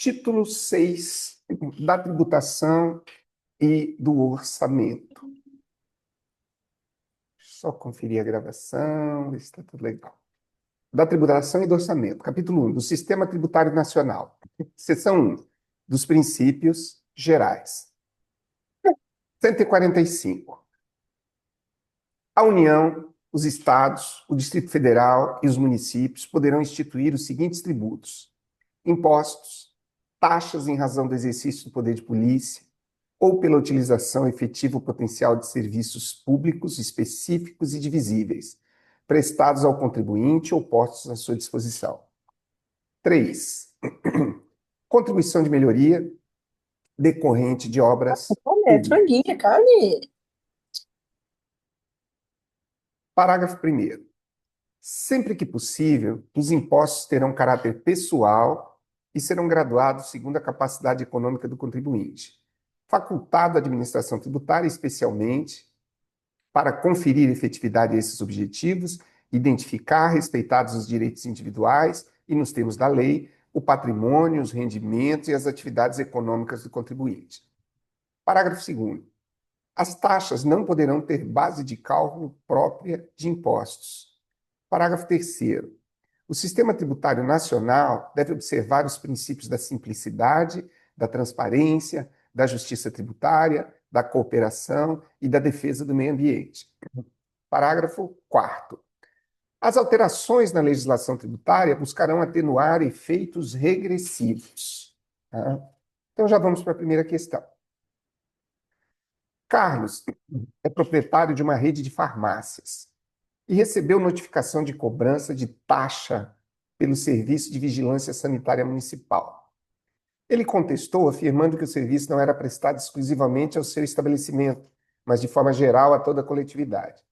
Título 6 da tributação e do orçamento. Só conferir a gravação, ver se está tudo legal. Da tributação e do orçamento. Capítulo 1, do Sistema Tributário Nacional. Seção 1, dos princípios gerais. 145. A União, os Estados, o Distrito Federal e os municípios poderão instituir os seguintes tributos: impostos, taxas em razão do exercício do poder de polícia ou pela utilização efetiva ou potencial de serviços públicos específicos e divisíveis, prestados ao contribuinte ou postos à sua disposição. 3. Contribuição de melhoria decorrente de obras públicas. Franguinha, carne. Parágrafo 1º. Sempre que possível, os impostos terão caráter pessoal e serão graduados segundo a capacidade econômica do contribuinte, facultado à administração tributária especialmente para conferir efetividade a esses objetivos, identificar, respeitados os direitos individuais e, nos termos da lei, o patrimônio, os rendimentos e as atividades econômicas do contribuinte. Parágrafo 2º. As taxas não poderão ter base de cálculo própria de impostos. Parágrafo 3º. O sistema tributário nacional deve observar os princípios da simplicidade, da transparência, da justiça tributária, da cooperação e da defesa do meio ambiente. Parágrafo 4º. As alterações na legislação tributária buscarão atenuar efeitos regressivos. Tá? Então já vamos para a primeira questão. Carlos é proprietário de uma rede de farmácias e recebeu notificação de cobrança de taxa pelo Serviço de Vigilância Sanitária Municipal. Ele contestou, afirmando que o serviço não era prestado exclusivamente ao seu estabelecimento, mas de forma geral a toda a coletividade.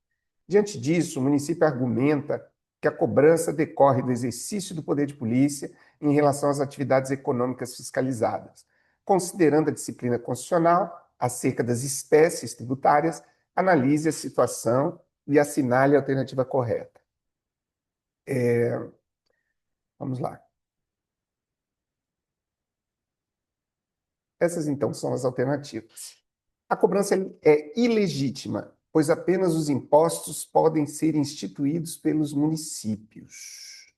Diante disso, o município argumenta que a cobrança decorre do exercício do poder de polícia em relação às atividades econômicas fiscalizadas. Considerando a disciplina constitucional acerca das espécies tributárias, analise a situação e assinale a alternativa correta. Vamos lá. Essas, então, são as alternativas. A cobrança é ilegítima, pois apenas os impostos podem ser instituídos pelos municípios.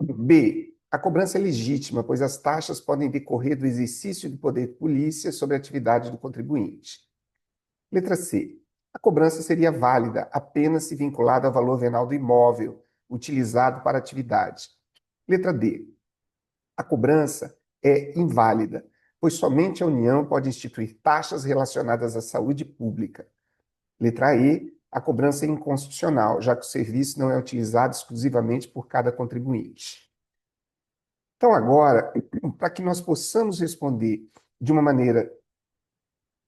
B. A cobrança é legítima, pois as taxas podem decorrer do exercício do poder de polícia sobre a atividade do contribuinte. Letra C. A cobrança seria válida apenas se vinculada ao valor venal do imóvel utilizado para a atividade. Letra D. A cobrança é inválida, pois somente a União pode instituir taxas relacionadas à saúde pública. Letra E. A cobrança é inconstitucional, já que o serviço não é utilizado exclusivamente por cada contribuinte. Então, agora, para que nós possamos responder de uma maneira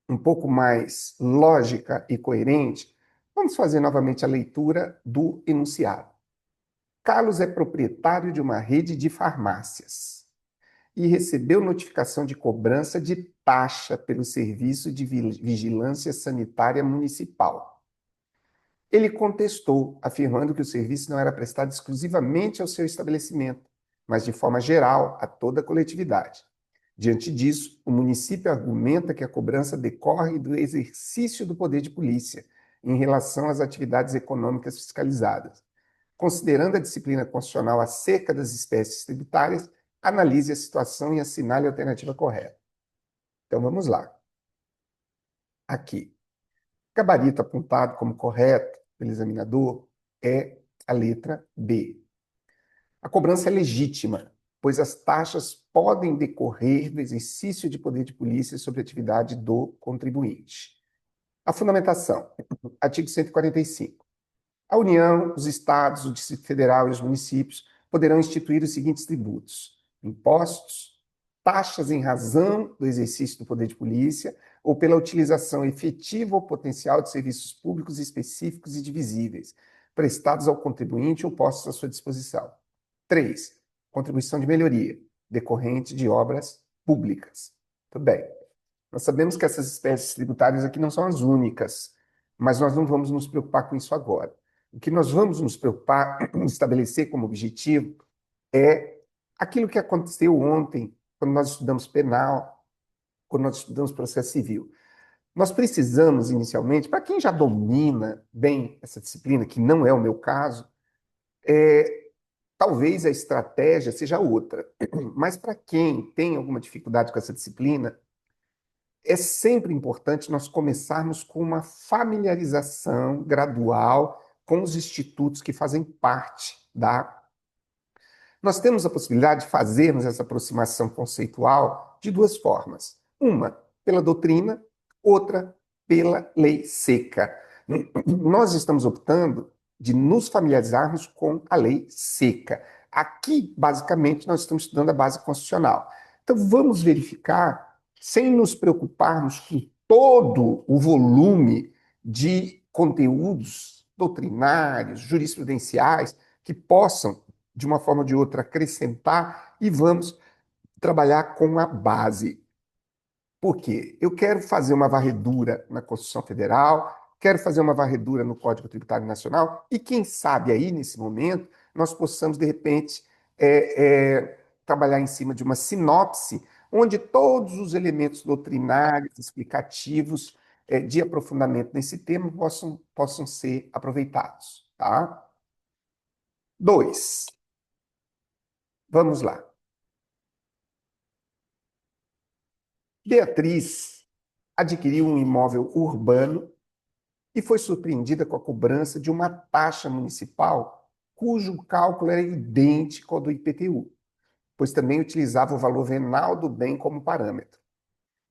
um pouco mais lógica e coerente, vamos fazer novamente a leitura do enunciado. Carlos é proprietário de uma rede de farmácias e recebeu notificação de cobrança de taxa pelo Serviço de Vigilância Sanitária Municipal. Ele contestou, afirmando que o serviço não era prestado exclusivamente ao seu estabelecimento, mas de forma geral a toda a coletividade. Diante disso, o município argumenta que a cobrança decorre do exercício do poder de polícia em relação às atividades econômicas fiscalizadas. Considerando a disciplina constitucional acerca das espécies tributárias, analise a situação e assinale a alternativa correta. Então vamos lá. Aqui. Gabarito apontado como correto pelo examinador é a letra B. A cobrança é legítima, pois as taxas podem decorrer do exercício de poder de polícia sobre a atividade do contribuinte. A fundamentação. Artigo 145. A União, os Estados, o Distrito Federal e os municípios poderão instituir os seguintes tributos: impostos, taxas em razão do exercício do poder de polícia ou pela utilização efetiva ou potencial de serviços públicos específicos e divisíveis, prestados ao contribuinte ou postos à sua disposição. 3. Contribuição de melhoria, decorrente de obras públicas. Tudo bem. Nós sabemos que essas espécies tributárias aqui não são as únicas, mas nós não vamos nos preocupar com isso agora. O que nós vamos nos preocupar em estabelecer como objetivo é aquilo que aconteceu ontem quando nós estudamos penal, quando nós estudamos processo civil. Nós precisamos, inicialmente, para quem já domina bem essa disciplina, que não é o meu caso, talvez a estratégia seja outra. Mas para quem tem alguma dificuldade com essa disciplina, é sempre importante nós começarmos com uma familiarização gradual com os institutos que fazem parte da. Nós temos a possibilidade de fazermos essa aproximação conceitual de duas formas. Uma, pela doutrina, outra, pela lei seca. Nós estamos optando de nos familiarizarmos com a lei seca. Aqui, basicamente, nós estamos estudando a base constitucional. Então, vamos verificar, sem nos preocuparmos com todo o volume de conteúdos doutrinários, jurisprudenciais, que possam de uma forma ou de outra, acrescentar e vamos trabalhar com a base. Por quê? Eu quero fazer uma varredura na Constituição Federal, quero fazer uma varredura no Código Tributário Nacional e quem sabe aí, nesse momento, nós possamos, de repente, trabalhar em cima de uma sinopse onde todos os elementos doutrinários, explicativos, de aprofundamento nesse tema possam ser aproveitados. Tá? 2. Vamos lá. Beatriz adquiriu um imóvel urbano e foi surpreendida com a cobrança de uma taxa municipal cujo cálculo era idêntico ao do IPTU, pois também utilizava o valor venal do bem como parâmetro.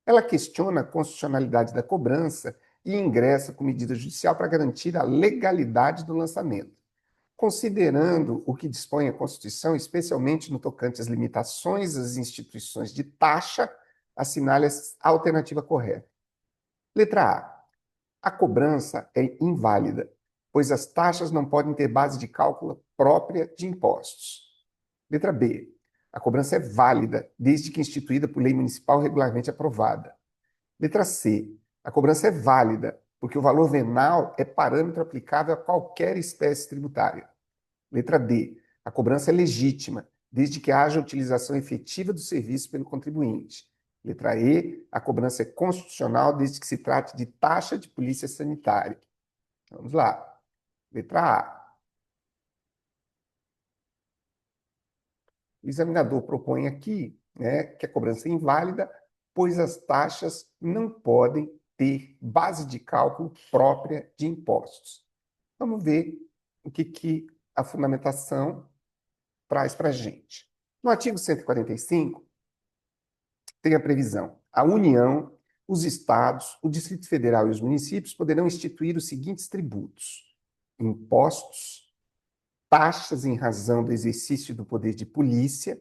Ela questiona a constitucionalidade da cobrança e ingressa com medida judicial para garantir a legalidade do lançamento. Considerando o que dispõe a Constituição, especialmente no tocante às limitações às instituições de taxa, assinale a alternativa correta. Letra A. A cobrança é inválida, pois as taxas não podem ter base de cálculo própria de impostos. Letra B. A cobrança é válida, desde que instituída por lei municipal regularmente aprovada. Letra C. A cobrança é válida, porque o valor venal é parâmetro aplicável a qualquer espécie tributária. Letra D. A cobrança é legítima, desde que haja utilização efetiva do serviço pelo contribuinte. Letra E. A cobrança é constitucional, desde que se trate de taxa de polícia sanitária. Vamos lá. Letra A. O examinador propõe aqui, que a cobrança é inválida, pois as taxas não podem ter base de cálculo própria de impostos. Vamos ver o que a fundamentação traz para a gente. No artigo 145, tem a previsão: a União, os estados, o Distrito Federal e os municípios poderão instituir os seguintes tributos: impostos, taxas em razão do exercício do poder de polícia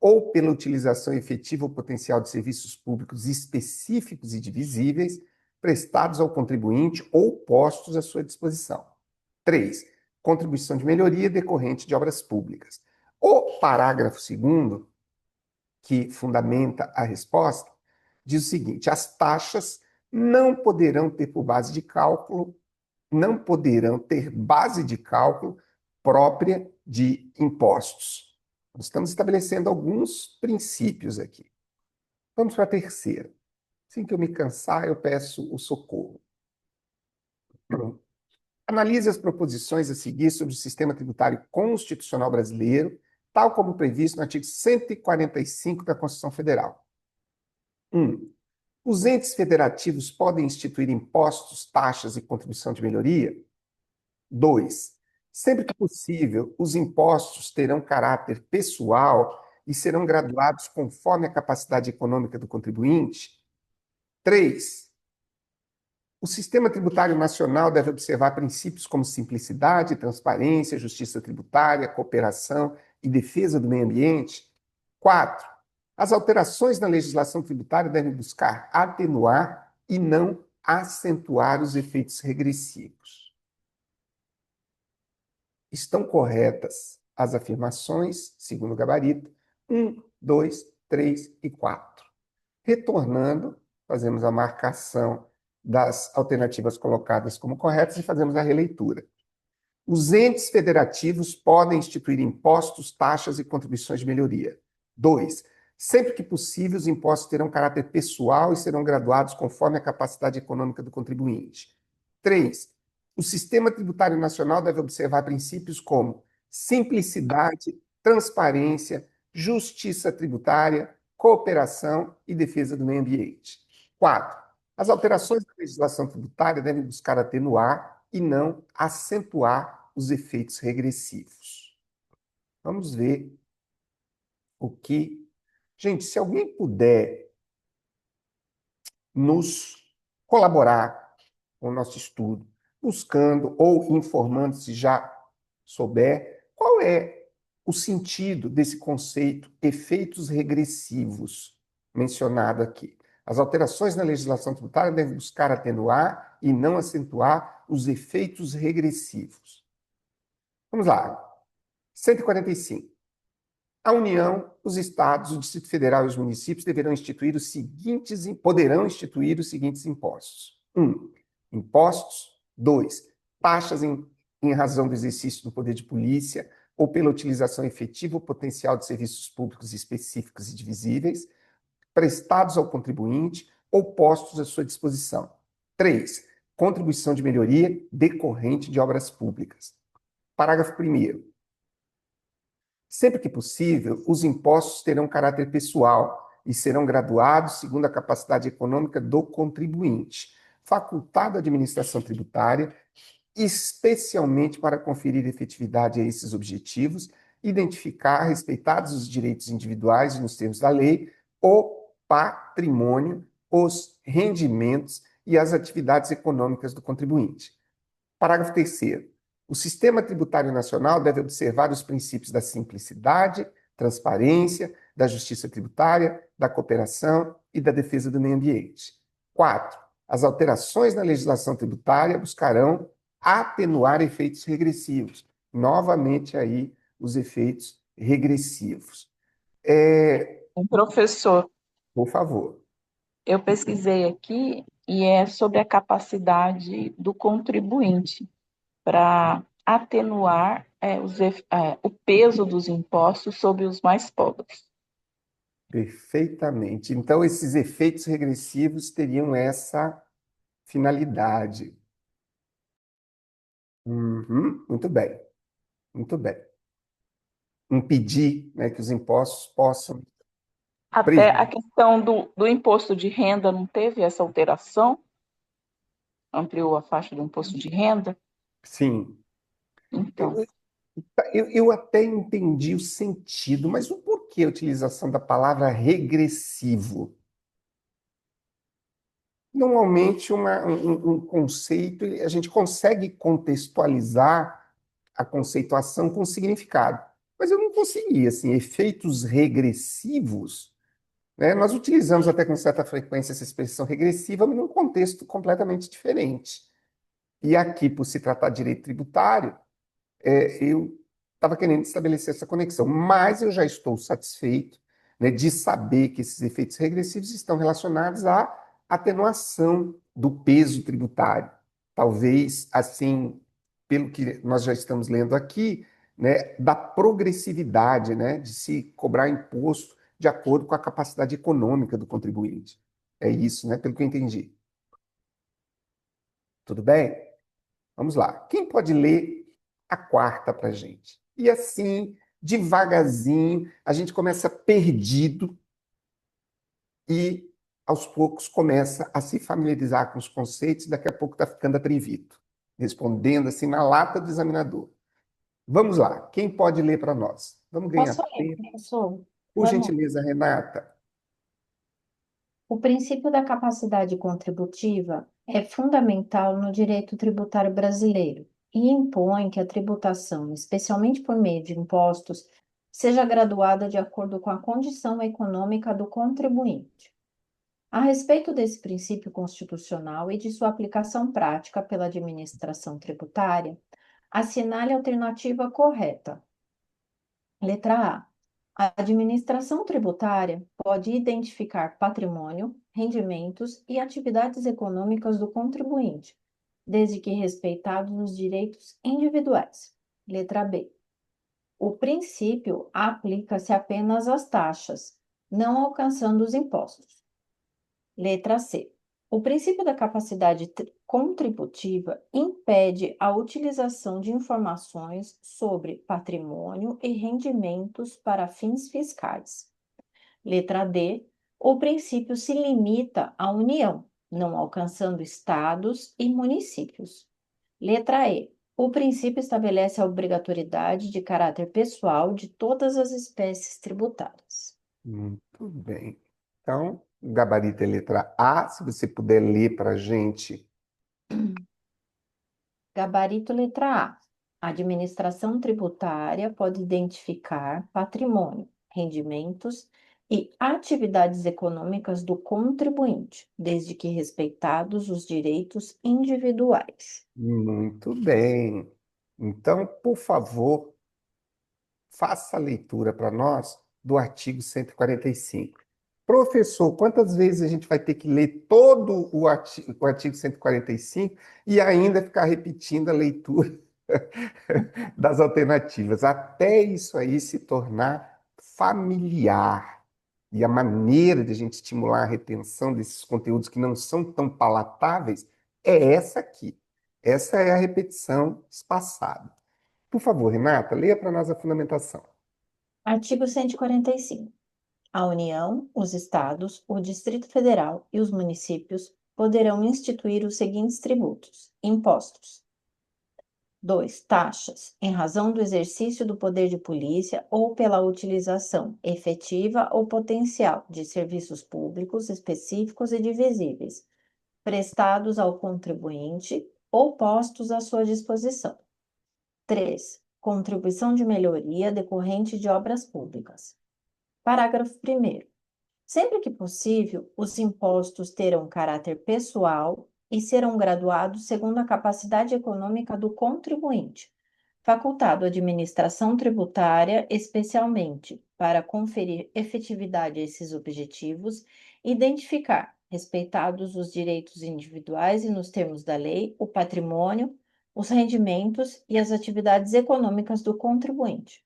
ou pela utilização efetiva ou potencial de serviços públicos específicos e divisíveis prestados ao contribuinte ou postos à sua disposição. 3. Contribuição de melhoria decorrente de obras públicas. O parágrafo 2º, que fundamenta a resposta, diz o seguinte: as taxas não poderão ter por base de cálculo, não poderão ter base de cálculo própria de impostos. Nós estamos estabelecendo alguns princípios aqui. Vamos para a terceira. Assim que eu me cansar, eu peço o socorro. Analise as proposições a seguir sobre o sistema tributário constitucional brasileiro, tal como previsto no artigo 145 da Constituição Federal. 1. Os entes federativos podem instituir impostos, taxas e contribuição de melhoria? 2. Sempre que possível, os impostos terão caráter pessoal e serão graduados conforme a capacidade econômica do contribuinte? 3. O sistema tributário nacional deve observar princípios como simplicidade, transparência, justiça tributária, cooperação e defesa do meio ambiente? 4. As alterações na legislação tributária devem buscar atenuar e não acentuar os efeitos regressivos. Estão corretas as afirmações, segundo o gabarito, 1, 2, 3 e 4. Retornando, fazemos a marcação das alternativas colocadas como corretas e fazemos a releitura. Os entes federativos podem instituir impostos, taxas e contribuições de melhoria. 2. Sempre que possível, os impostos terão caráter pessoal e serão graduados conforme a capacidade econômica do contribuinte. 3. O sistema tributário nacional deve observar princípios como simplicidade, transparência, justiça tributária, cooperação e defesa do meio ambiente. 4. As alterações da legislação tributária devem buscar atenuar e não acentuar os efeitos regressivos. Vamos ver o que. Gente, se alguém puder nos colaborar com o nosso estudo, buscando ou informando, se já souber, qual é o sentido desse conceito efeitos regressivos mencionado aqui. As alterações na legislação tributária devem buscar atenuar e não acentuar os efeitos regressivos. Vamos lá. 145. A União, os estados, o Distrito Federal e os municípios poderão instituir os seguintes impostos. 1. Impostos. 2. Taxas em razão do exercício do poder de polícia ou pela utilização efetiva ou potencial de serviços públicos específicos e divisíveis, prestados ao contribuinte ou postos à sua disposição. 3. Contribuição de melhoria decorrente de obras públicas. Parágrafo 1º. Sempre que possível, os impostos terão caráter pessoal e serão graduados segundo a capacidade econômica do contribuinte, facultado à administração tributária, especialmente para conferir efetividade a esses objetivos, identificar, respeitados os direitos individuais e nos termos da lei, o patrimônio, os rendimentos e as atividades econômicas do contribuinte. Parágrafo 3º. O sistema tributário nacional deve observar os princípios da simplicidade, transparência, da justiça tributária, da cooperação e da defesa do meio ambiente. 4. As alterações na legislação tributária buscarão atenuar efeitos regressivos. Novamente aí os efeitos regressivos. Professor, Por favor. eu pesquisei aqui e é sobre a capacidade do contribuinte para atenuar o peso dos impostos sobre os mais pobres. Perfeitamente. Então, esses efeitos regressivos teriam essa finalidade. Uhum, muito bem, muito bem. Impedir, né, que os impostos possam Até a prejudicar. questão do imposto de renda não teve essa alteração? Ampliou a faixa do imposto de renda? Sim, Então, eu, eu até entendi o sentido, mas o porquê a utilização da palavra regressivo? Normalmente, um conceito, a gente consegue contextualizar a conceituação com significado, mas eu não consegui, assim, efeitos regressivos, né? Nós utilizamos até com certa frequência essa expressão regressiva, mas num contexto completamente diferente. E aqui, por se tratar de direito tributário, eu estava querendo estabelecer essa conexão, mas eu já estou satisfeito, né, de saber que esses efeitos regressivos estão relacionados à atenuação do peso tributário. Talvez, assim, pelo que nós já estamos lendo aqui, né, da progressividade, né, de se cobrar imposto de acordo com a capacidade econômica do contribuinte. É isso, né, pelo que eu entendi. Tudo bem? Vamos lá. Quem pode ler a quarta para a gente? E assim, devagarzinho, a gente começa perdido e aos poucos começa a se familiarizar com os conceitos e daqui a pouco está ficando atrevido, respondendo assim na lata do examinador. Vamos lá. Quem pode ler para nós? Vamos ganhar Posso ler, tempo. professor? Por Vamos. gentileza, Renata. O princípio da capacidade contributiva é fundamental no direito tributário brasileiro e impõe que a tributação, especialmente por meio de impostos, seja graduada de acordo com a condição econômica do contribuinte. A respeito desse princípio constitucional e de sua aplicação prática pela administração tributária, assinale a alternativa correta. Letra A. A administração tributária pode identificar patrimônio, rendimentos e atividades econômicas do contribuinte, desde que respeitados os direitos individuais. Letra B. O princípio aplica-se apenas às taxas, não alcançando os impostos. Letra C. O princípio da capacidade contributiva impede a utilização de informações sobre patrimônio e rendimentos para fins fiscais. Letra D. O princípio se limita à União, não alcançando estados e municípios. Letra E. O princípio estabelece a obrigatoriedade de caráter pessoal de todas as espécies tributárias. Muito bem. Então, o gabarito é letra A. Se você puder ler para a gente. Gabarito letra A. A administração tributária pode identificar patrimônio, rendimentos e atividades econômicas do contribuinte, desde que respeitados os direitos individuais. Muito bem. Então, por favor, faça a leitura para nós do artigo 145. Professor, quantas vezes a gente vai ter que ler todo o artigo 145 e ainda ficar repetindo a leitura das alternativas, até isso aí se tornar familiar? E a maneira de a gente estimular a retenção desses conteúdos que não são tão palatáveis é essa aqui. Essa é a repetição espaçada. Por favor, Renata, leia para nós a fundamentação. Artigo 145. A União, os Estados, o Distrito Federal e os municípios poderão instituir os seguintes tributos: impostos. 2. Taxas, em razão do exercício do poder de polícia ou pela utilização efetiva ou potencial de serviços públicos específicos e divisíveis, prestados ao contribuinte ou postos à sua disposição. 3. Contribuição de melhoria decorrente de obras públicas. Parágrafo 1º. Sempre que possível, os impostos terão caráter pessoal e serão graduados segundo a capacidade econômica do contribuinte, facultado à administração tributária, especialmente para conferir efetividade a esses objetivos, identificar, respeitados os direitos individuais e nos termos da lei, o patrimônio, os rendimentos e as atividades econômicas do contribuinte.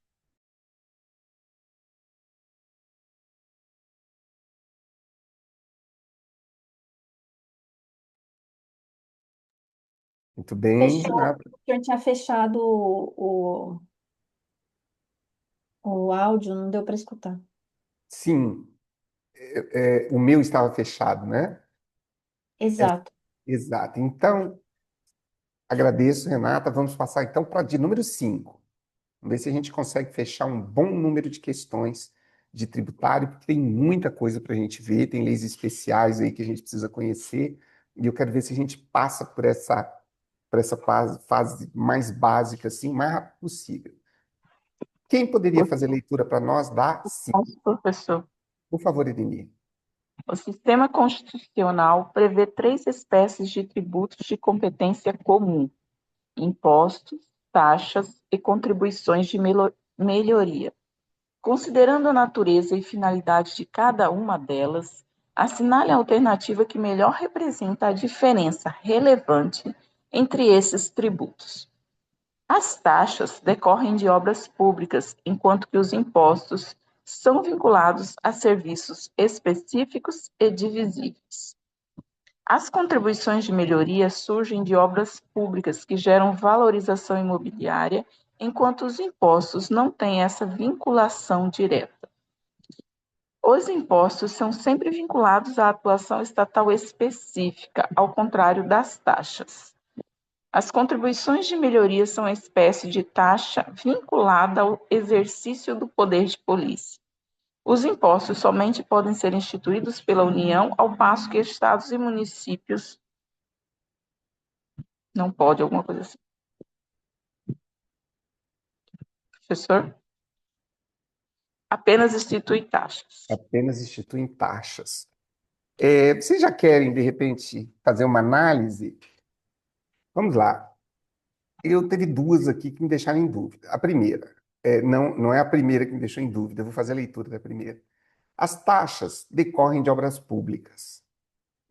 Muito bem, Fechou. Renata. O senhor tinha fechado o áudio, não deu para escutar. Sim, o meu estava fechado, né? É, Exato. exato. Então, agradeço, Renata. Vamos passar então para de número 5. Vamos ver se a gente consegue fechar um bom número de questões de tributário, porque tem muita coisa para a gente ver, tem leis especiais aí que a gente precisa conhecer, e eu quero ver se a gente passa por essa fase mais básica, assim, o mais rápido possível. Quem poderia fazer leitura para nós da 5? Nosso professor. Por favor, Ednir. O sistema constitucional prevê 3 espécies de tributos de competência comum: impostos, taxas e contribuições de melhoria. Considerando a natureza e finalidade de cada uma delas, assinale a alternativa que melhor representa a diferença relevante entre esses tributos. As taxas decorrem de obras públicas, enquanto que os impostos são vinculados a serviços específicos e divisíveis. As contribuições de melhoria surgem de obras públicas que geram valorização imobiliária, enquanto os impostos não têm essa vinculação direta. Os impostos são sempre vinculados à atuação estatal específica, ao contrário das taxas. As contribuições de melhoria são uma espécie de taxa vinculada ao exercício do poder de polícia. Os impostos somente podem ser instituídos pela União, ao passo que estados e municípios não podem, alguma coisa assim. Professor? Apenas institui taxas. Apenas instituem taxas. Vocês já querem, de repente, fazer uma análise? Vamos lá. Eu teve duas aqui que me deixaram em dúvida. A primeira, não é a primeira que me deixou em dúvida, eu vou fazer a leitura da primeira. As taxas decorrem de obras públicas,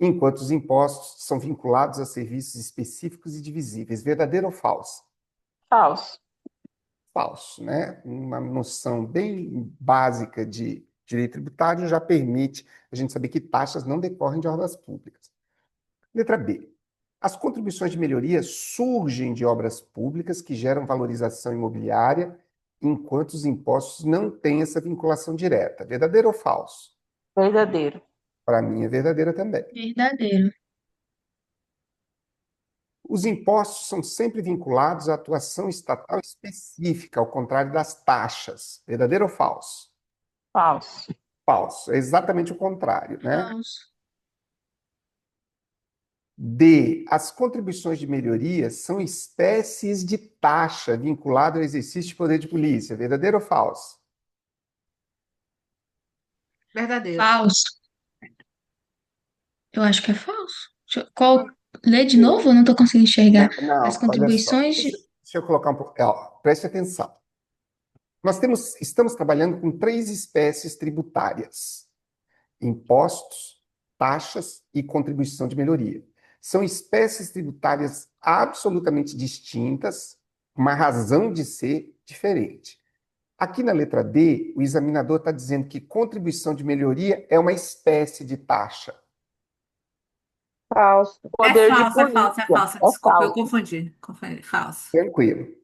enquanto os impostos são vinculados a serviços específicos e divisíveis. Verdadeiro ou falso? Falso. Falso, né? Uma noção bem básica de Direito tributário já permite a gente saber que taxas não decorrem de obras públicas. Letra B. As contribuições de melhoria surgem de obras públicas que geram valorização imobiliária, enquanto os impostos não têm essa vinculação direta. Verdadeiro ou falso? Verdadeiro. Para mim é verdadeira também. Verdadeiro. Os impostos são sempre vinculados à atuação estatal específica, ao contrário das taxas. Verdadeiro ou falso? Falso. Falso. É exatamente o contrário, né? Falso. D. As contribuições de melhoria são espécies de taxa vinculada ao exercício de poder de polícia. Verdadeiro ou falso? Verdadeiro. Falso. Eu acho que é falso. Lê de novo? Eu não estou conseguindo enxergar. As Não, olha só. contribuições de... Deixa eu colocar um pouco. Preste atenção. Estamos trabalhando com 3 espécies tributárias: impostos, taxas e contribuição de melhoria. São espécies tributárias absolutamente distintas, uma razão de ser diferente. Aqui na letra D, o examinador está dizendo que contribuição de melhoria é uma espécie de taxa. Falso. Poder de É falso. polícia. Desculpa, eu Falso. confundi. Falso.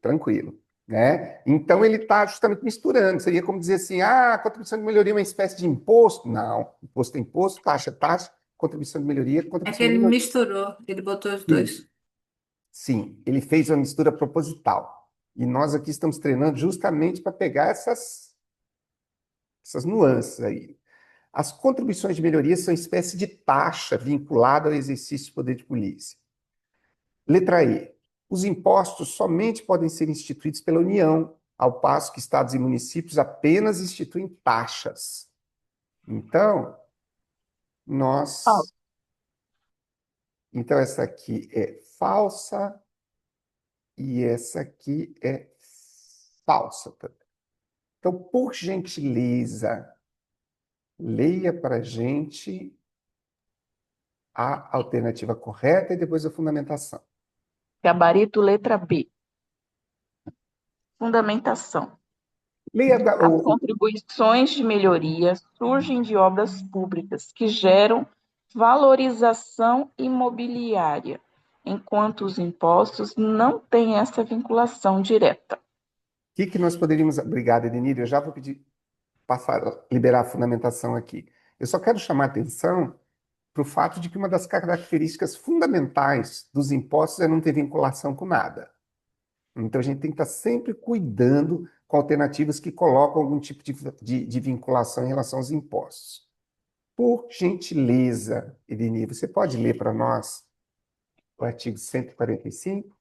Tranquilo, né? Então ele está justamente misturando. Seria como dizer assim: a contribuição de melhoria é uma espécie de imposto? Não. Imposto é imposto, taxa é taxa, contribuição de melhoria é É contribuição que de ele melhoria. misturou, ele botou os Sim, dois. sim, ele fez uma mistura proposital. E nós aqui estamos treinando justamente para pegar essas nuances aí. As contribuições de melhoria são espécie de taxa vinculada ao exercício de poder de polícia. Letra E. Os impostos somente podem ser instituídos pela União, ao passo que estados e municípios apenas instituem taxas. Então, Falso. Então, essa aqui é falsa e essa aqui é falsa também. Então, por gentileza, leia para a gente a alternativa correta e depois a fundamentação. Gabarito letra B. Fundamentação. Leia As contribuições de melhoria surgem de obras públicas que geram valorização imobiliária, enquanto os impostos não têm essa vinculação direta. O que nós poderíamos... Obrigado, Edenir. Eu já vou pedir para liberar a fundamentação aqui. Eu só quero chamar a atenção para o fato de que uma das características fundamentais dos impostos é não ter vinculação com nada. Então, a gente tem que estar sempre cuidando com alternativas que colocam algum tipo de vinculação em relação aos impostos. Por gentileza, Edenir, você pode ler para nós o artigo 145?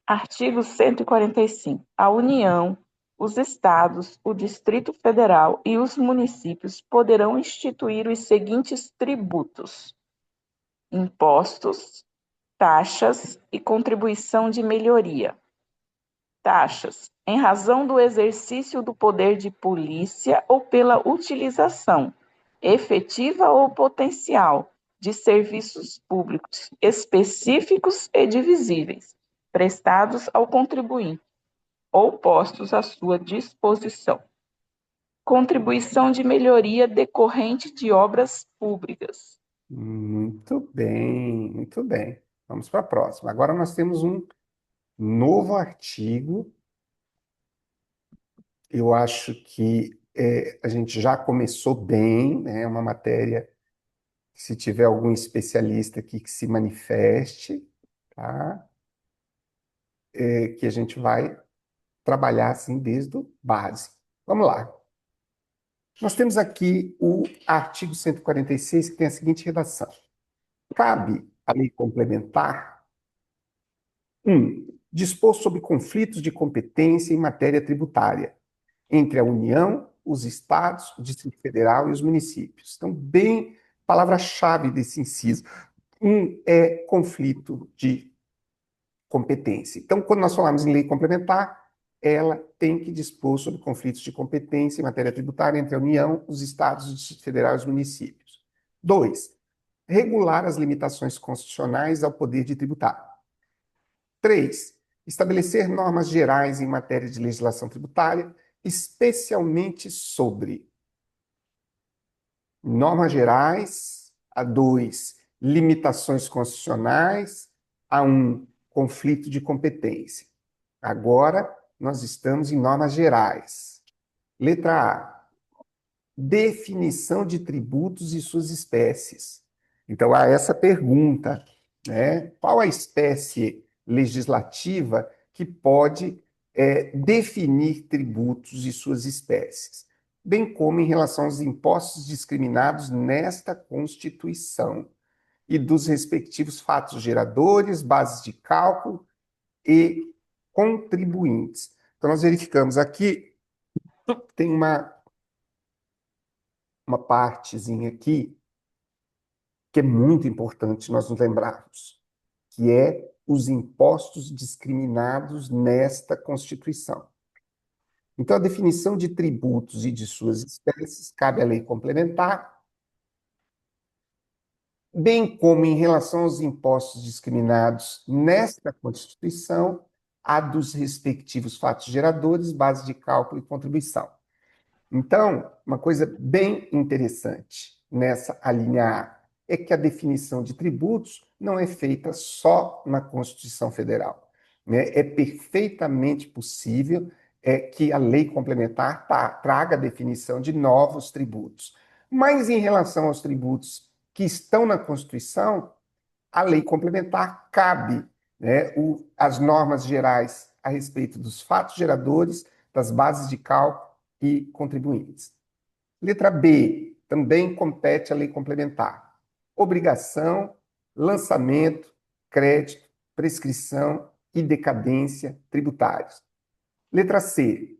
Artigo 145. A União, os Estados, o Distrito Federal e os municípios poderão instituir os seguintes tributos: impostos, taxas e contribuição de melhoria. Taxas, em razão do exercício do poder de polícia ou pela utilização, efetiva ou potencial, de serviços públicos específicos e divisíveis, prestados ao contribuinte ou postos à sua disposição. Contribuição de melhoria decorrente de obras públicas. Muito bem, muito bem. Vamos para a próxima. Agora nós temos um novo artigo. Eu acho que a gente já começou bem, né? É uma matéria, se tiver algum especialista aqui que se manifeste, tá? Que a gente vai trabalhar assim desde o básico. Vamos lá. Nós temos aqui o artigo 146, que tem a seguinte redação: cabe à lei complementar dispor sobre conflitos de competência em matéria tributária entre a União, os estados, o Distrito Federal e os municípios. Então, bem, palavra-chave desse inciso. É conflito de competência. Então, quando nós falamos em lei complementar, ela tem que dispor sobre conflitos de competência em matéria tributária entre a União, os estados, o Distrito Federal e os municípios. 2. Regular as limitações constitucionais ao poder de tributar. 3. Estabelecer normas gerais em matéria de legislação tributária, especialmente sobre Normas gerais. A2, limitações constitucionais. A1, conflito de competência. Agora, nós estamos em normas gerais. Letra A, definição de tributos e suas espécies. Então, há essa pergunta, né? Qual a espécie legislativa que pode definir tributos e suas espécies, bem como em relação aos impostos discriminados nesta Constituição e dos respectivos fatos geradores, bases de cálculo e contribuintes. Então, nós verificamos aqui, tem uma partezinha aqui que é muito importante nós nos lembrarmos, que é os impostos discriminados nesta Constituição. Então, a definição de tributos e de suas espécies cabe à lei complementar, bem como em relação aos impostos discriminados nesta Constituição, a dos respectivos fatos geradores, base de cálculo e contribuição. Então, uma coisa bem interessante nessa linha A é que a definição de tributos não é feita só na Constituição Federal, né? É perfeitamente possível que a lei complementar traga a definição de novos tributos. Mas em relação aos tributos que estão na Constituição, a lei complementar cabe, né, as normas gerais a respeito dos fatos geradores, das bases de cálculo e contribuintes. Letra B, também compete à lei complementar. Obrigação, lançamento, crédito, prescrição e decadência tributários. Letra C,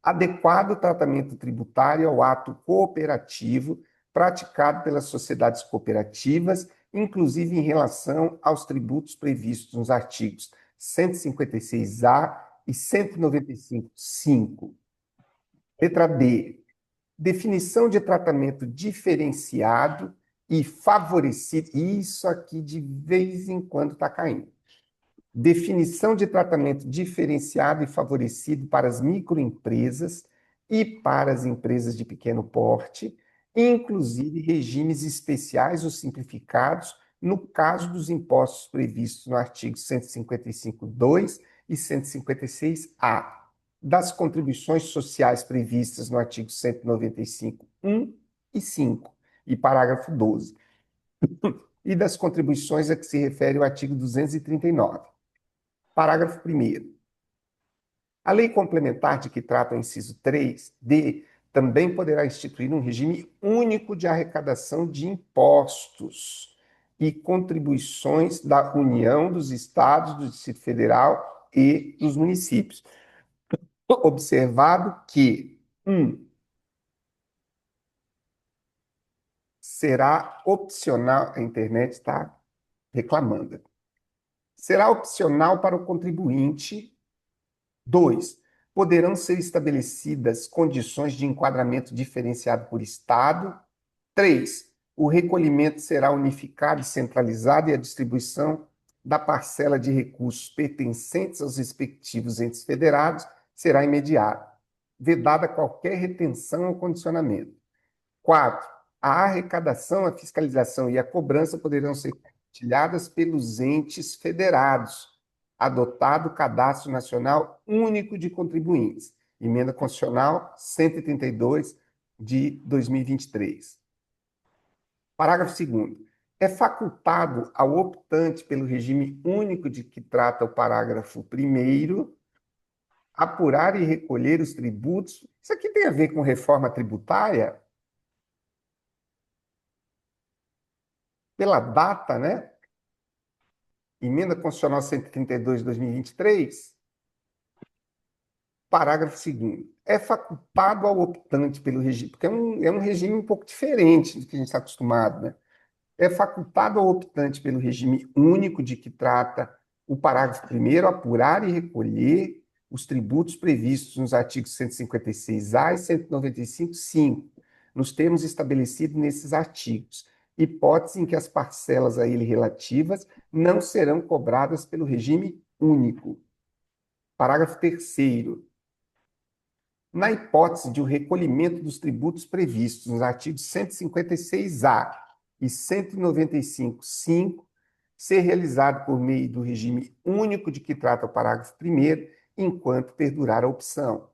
adequado tratamento tributário ao ato cooperativo praticado pelas sociedades cooperativas, inclusive em relação aos tributos previstos nos artigos 156-A e 195-5. Letra D, definição de tratamento diferenciado e favorecido. Isso aqui de vez em quando está caindo. Definição de tratamento diferenciado e favorecido para as microempresas e para as empresas de pequeno porte, inclusive regimes especiais ou simplificados no caso dos impostos previstos no artigo 155.2 e 156-A, das contribuições sociais previstas no artigo 195.1 e 5, e parágrafo 12, e das contribuições a que se refere o artigo 239. Parágrafo 1º. A lei complementar de que trata o inciso 3D também poderá instituir um regime único de arrecadação de impostos e contribuições da União, dos Estados, do Distrito Federal e dos municípios. Observado que, será opcional, a internet está reclamando, será opcional para o contribuinte. 2, poderão ser estabelecidas condições de enquadramento diferenciado por Estado. 3, o recolhimento será unificado e centralizado e a distribuição da parcela de recursos pertencentes aos respectivos entes federados será imediata, vedada qualquer retenção ou condicionamento. 4, a arrecadação, a fiscalização e a cobrança poderão ser compartilhadas pelos entes federados, adotado o Cadastro Nacional Único de Contribuintes, Emenda Constitucional 132 de 2023. Parágrafo 2º. É facultado ao optante pelo regime único de que trata o parágrafo 1º apurar e recolher os tributos. Isso aqui tem a ver com reforma tributária? Pela data, né? Emenda Constitucional 132 de 2023. Parágrafo 2º. É facultado ao optante pelo regime, porque é um regime um pouco diferente do que a gente está acostumado, né? É facultado ao optante pelo regime único de que trata o parágrafo 1º apurar e recolher os tributos previstos nos artigos 156-A e 195-5, nos termos estabelecidos nesses artigos, hipótese em que as parcelas a ele relativas não serão cobradas pelo regime único. Parágrafo 3º. Na hipótese de o recolhimento dos tributos previstos nos artigos 156-A e 195-5 ser realizado por meio do regime único de que trata o parágrafo 1º, enquanto perdurar a opção.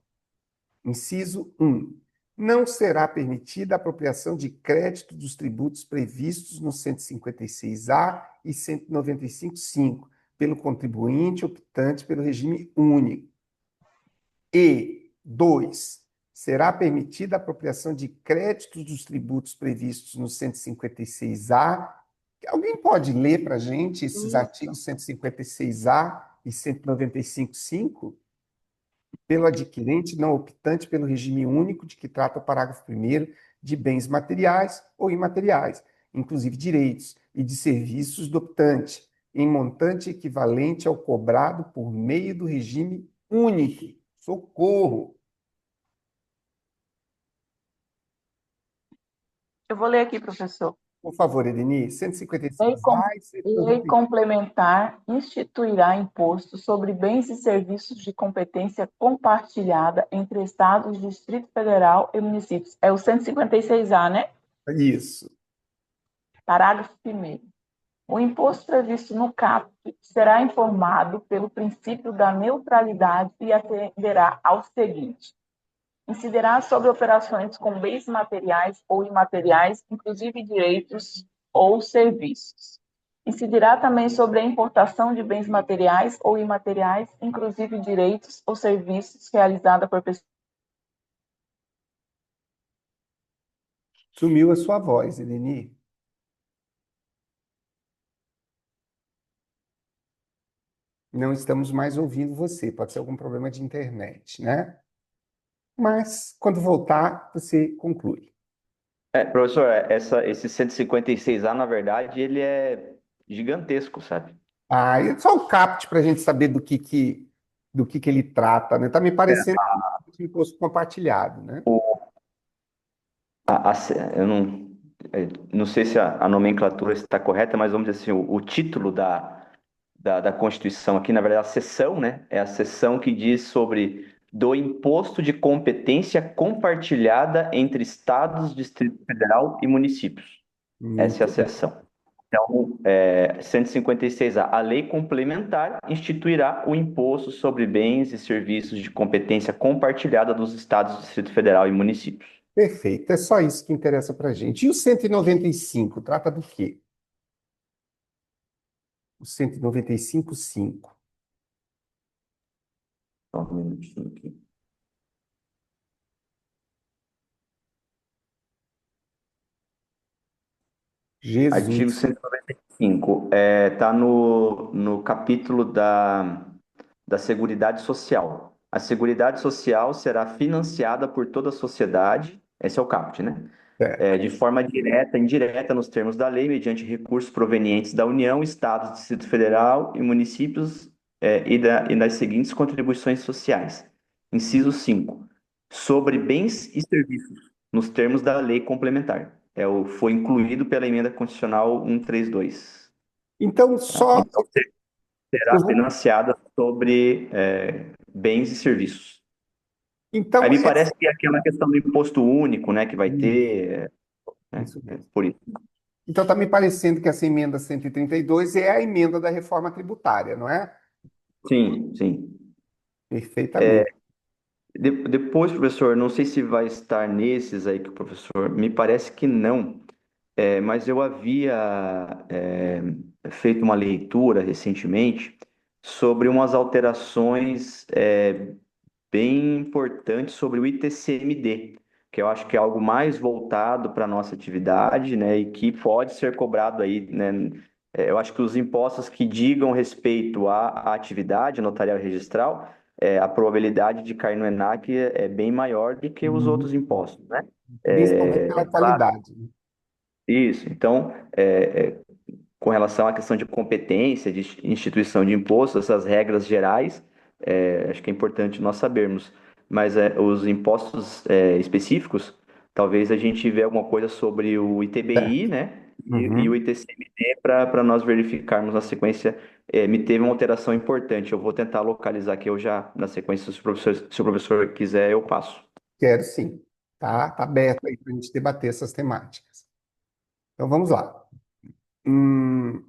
Inciso 1. Não será permitida a apropriação de crédito dos tributos previstos no 156-A e 195-5 pelo contribuinte optante pelo regime único. E 2. Será permitida a apropriação de créditos dos tributos previstos no 156-A. Alguém pode ler para a gente esses Isso. artigos 156-A e 195-5? Pelo adquirente não optante pelo regime único de que trata o parágrafo 1º de bens materiais ou imateriais, inclusive direitos, e de serviços do optante, em montante equivalente ao cobrado por meio do regime único. Socorro! Eu vou ler aqui, professor. Por favor, Edeni, Lei, 156-A e Lei 195. complementar instituirá imposto sobre bens e serviços de competência compartilhada entre Estados, Distrito Federal e municípios. É o 156-A, né? Isso. Parágrafo 1º. O imposto previsto no caput será informado pelo princípio da neutralidade e atenderá ao seguinte: incidirá sobre operações com bens materiais ou imateriais, inclusive direitos ou serviços. Incidirá também sobre a importação de bens materiais ou imateriais, inclusive direitos ou serviços, realizada por pessoas. Sumiu a sua voz, Edeni. Não estamos mais ouvindo você. Pode ser algum problema de internet, né? Mas, quando voltar, você conclui. Professor, esse 156A, na verdade, ele é gigantesco, sabe? Ah, e só o caput para a gente saber do que ele trata, né? Tá me parecendo um imposto compartilhado, né? Eu não sei se a nomenclatura está correta, mas vamos dizer assim, o título da Constituição aqui, na verdade, a seção, né? É a seção que diz sobre do imposto de competência compartilhada entre estados, Distrito Federal e municípios. Essa é a Muito bem. seção. Então, 156A, a lei complementar instituirá o imposto sobre bens e serviços de competência compartilhada dos estados, Distrito Federal e municípios. Perfeito. É só isso que interessa para a gente. E o 195 trata do quê? O 195.5. Só um minutinho aqui. Artigo Jesus. 195, está no capítulo da Seguridade Social. A Seguridade Social será financiada por toda a sociedade, esse é o caput, né? É. De forma direta e indireta nos termos da lei, mediante recursos provenientes da União, Estados, Distrito Federal e municípios, e das seguintes contribuições sociais. Inciso 5. Sobre bens e serviços, nos termos da lei complementar. Foi incluído pela emenda constitucional 132. Então, Tá? só. Então, será Eu vou- financiada sobre bens e serviços. Aí Então, me parece que é aquela questão do imposto único, né, que vai Isso, ter, isso mesmo. por isso. Então, está me parecendo que essa emenda 132 é a emenda da reforma tributária, não é? Sim, sim. Perfeitamente. Depois, professor, não sei se vai estar nesses aí que o professor, me parece que não, mas eu havia feito uma leitura recentemente sobre umas alterações bem importantes sobre o ITCMD, que eu acho que é algo mais voltado para a nossa atividade, né, e que pode ser cobrado aí, né. Eu acho que os impostos que digam respeito à atividade notarial e registral, a probabilidade de cair no ENAC é bem maior do que os outros impostos, né? Principalmente pela Claro, qualidade, né? isso. Então, com relação à questão de competência, de instituição de impostos, essas regras gerais, acho que é importante nós sabermos. Mas os impostos específicos, talvez a gente vê alguma coisa sobre o ITBI, né? e o Uhum. ITCMD para nós verificarmos na sequência. Me teve uma alteração importante. Eu vou tentar localizar aqui, eu já, na sequência, se o professor quiser, eu passo. Quero sim. Tá aberto aí para a gente debater essas temáticas. Então vamos lá. Hum,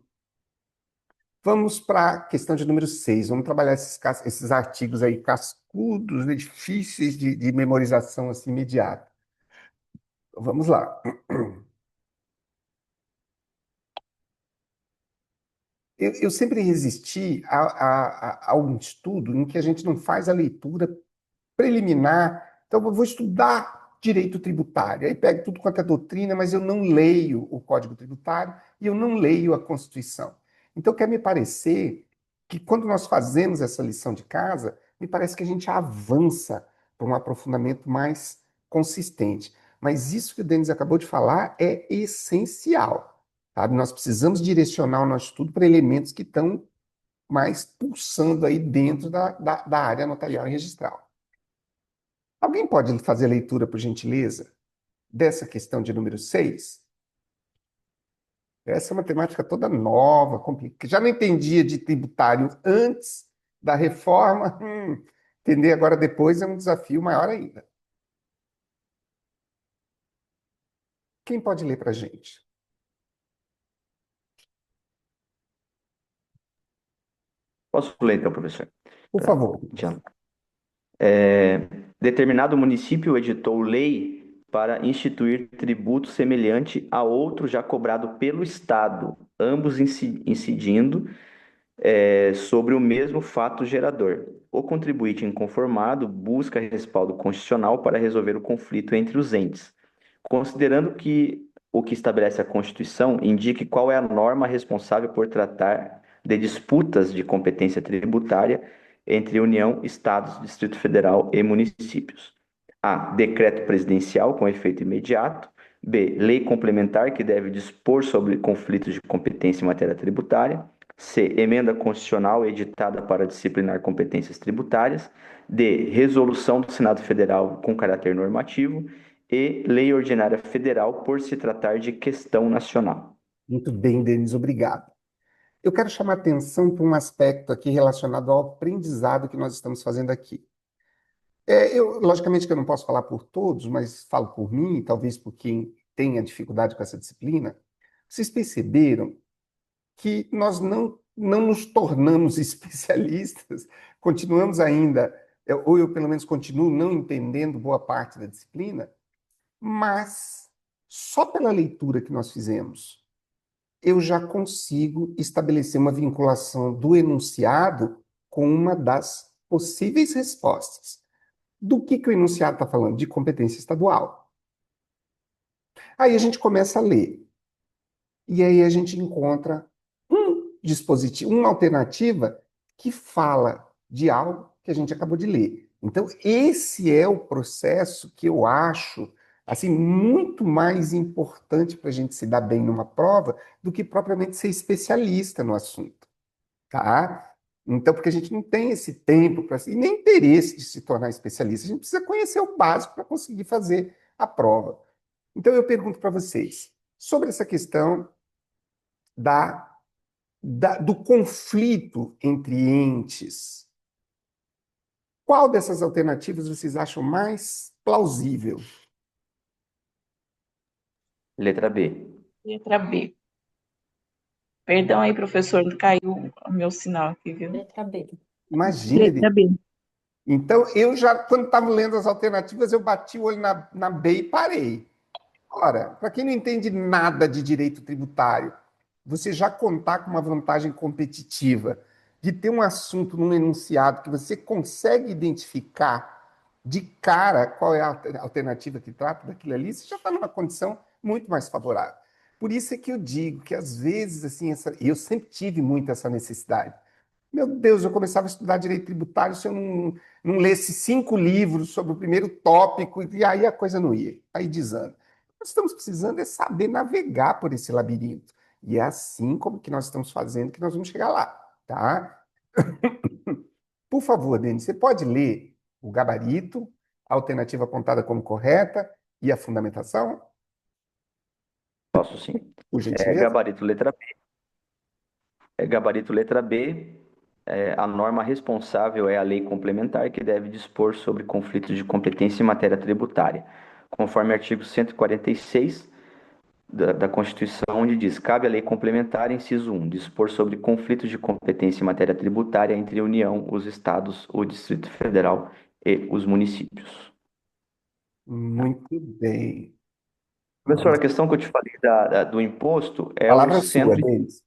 Vamos para a questão de número 6. Vamos trabalhar esses artigos aí cascudos, né, difíceis de memorização assim, imediata. Então, vamos lá. Eu sempre resisti a um estudo em que a gente não faz a leitura preliminar. Então, eu vou estudar direito tributário. Aí pego tudo quanto é doutrina, mas eu não leio o Código Tributário e eu não leio a Constituição. Então, quer me parecer que quando nós fazemos essa lição de casa, me parece que a gente avança para um aprofundamento mais consistente. Mas isso que o Denis acabou de falar é essencial, sabe? Nós precisamos direcionar o nosso estudo para elementos que estão mais pulsando aí dentro da área notarial e registral. Alguém pode fazer a leitura, por gentileza, dessa questão de número 6? Essa é uma temática toda nova, complicada. Já não entendia de tributário antes da reforma, entender agora depois é um desafio maior ainda. Quem pode ler para a gente? Posso ler, então, professor? Por favor. Já. Determinado município editou lei para instituir tributo semelhante a outro já cobrado pelo Estado, ambos incidindo sobre o mesmo fato gerador. O contribuinte inconformado busca respaldo constitucional para resolver o conflito entre os entes, considerando que o que estabelece a Constituição indique qual é a norma responsável por tratar de disputas de competência tributária entre União, Estados, Distrito Federal e municípios. A. Decreto presidencial com efeito imediato. B. Lei complementar que deve dispor sobre conflitos de competência em matéria tributária. C. Emenda constitucional editada para disciplinar competências tributárias. D. Resolução do Senado Federal com caráter normativo. E lei ordinária federal por se tratar de questão nacional. Muito bem, Denis, obrigado. Eu quero chamar a atenção para um aspecto aqui relacionado ao aprendizado que nós estamos fazendo aqui. Logicamente que eu não posso falar por todos, mas falo por mim, talvez por quem tenha dificuldade com essa disciplina. Vocês perceberam que nós não nos tornamos especialistas, continuamos ainda, ou eu pelo menos continuo não entendendo boa parte da disciplina, mas só pela leitura que nós fizemos, eu já consigo estabelecer uma vinculação do enunciado com uma das possíveis respostas. Do que o enunciado está falando? De competência estadual. Aí a gente começa a ler. E aí a gente encontra um dispositivo, uma alternativa que fala de algo que a gente acabou de ler. Então, esse é o processo que eu acho assim muito mais importante para a gente se dar bem numa prova do que propriamente ser especialista no assunto, tá? Então, porque a gente não tem esse tempo e nem interesse de se tornar especialista, a gente precisa conhecer o básico para conseguir fazer a prova. Então, eu pergunto para vocês sobre essa questão do conflito entre entes. Qual dessas alternativas vocês acham mais plausível? Letra B. Letra B. Perdão aí, professor, caiu o meu sinal aqui, viu? Letra B. Imagine. Letra B. Então, eu já, quando estava lendo as alternativas, eu bati o olho na B e parei. Ora, para quem não entende nada de direito tributário, você já contar com uma vantagem competitiva de ter um assunto num enunciado que você consegue identificar de cara qual é a alternativa que trata daquilo ali, você já está numa condição muito mais favorável. Por isso é que eu digo que, às vezes, assim, eu sempre tive muito essa necessidade. Meu Deus, eu começava a estudar direito tributário se eu não lesse 5 livros sobre o primeiro tópico, e aí a coisa não ia, aí desanda. Nós estamos precisando é saber navegar por esse labirinto. E é assim como que nós estamos fazendo que nós vamos chegar lá, tá? Por favor, Denis, você pode ler o gabarito, a alternativa apontada como correta e a fundamentação? Posso sim. por gentileza? Gabarito letra B. Gabarito letra B. A norma responsável é a lei complementar que deve dispor sobre conflitos de competência em matéria tributária, conforme o artigo 146 da Constituição, onde diz: cabe à lei complementar, inciso 1, dispor sobre conflitos de competência em matéria tributária entre a União, os Estados, o Distrito Federal e os municípios. Muito bem. Professor, Vamos. a questão que eu te falei do imposto é o Palavra sua, cento, Denis.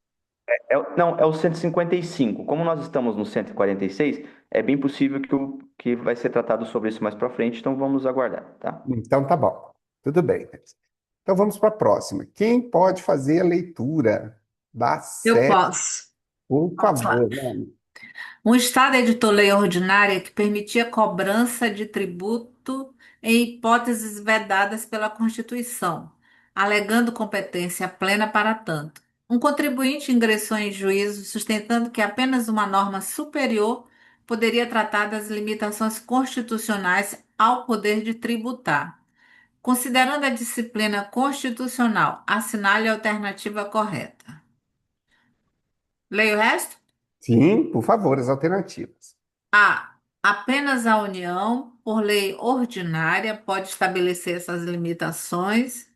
não, é o 155. Como nós estamos no 146, é bem possível que vai ser tratado sobre isso mais para frente, então vamos aguardar, tá? Então tá bom. Tudo bem, Denis. Então vamos para a próxima. Quem pode fazer a leitura da Eu série, posso. por Vamos lá. favor, né? Um Estado editou lei ordinária que permitia cobrança de tributo em hipóteses vedadas pela Constituição, alegando competência plena para tanto. Um contribuinte ingressou em juízo sustentando que apenas uma norma superior poderia tratar das limitações constitucionais ao poder de tributar. Considerando a disciplina constitucional, assinale a alternativa correta. Leia o resto? Sim, por favor, as alternativas. A. Apenas a União, por lei ordinária, pode estabelecer essas limitações.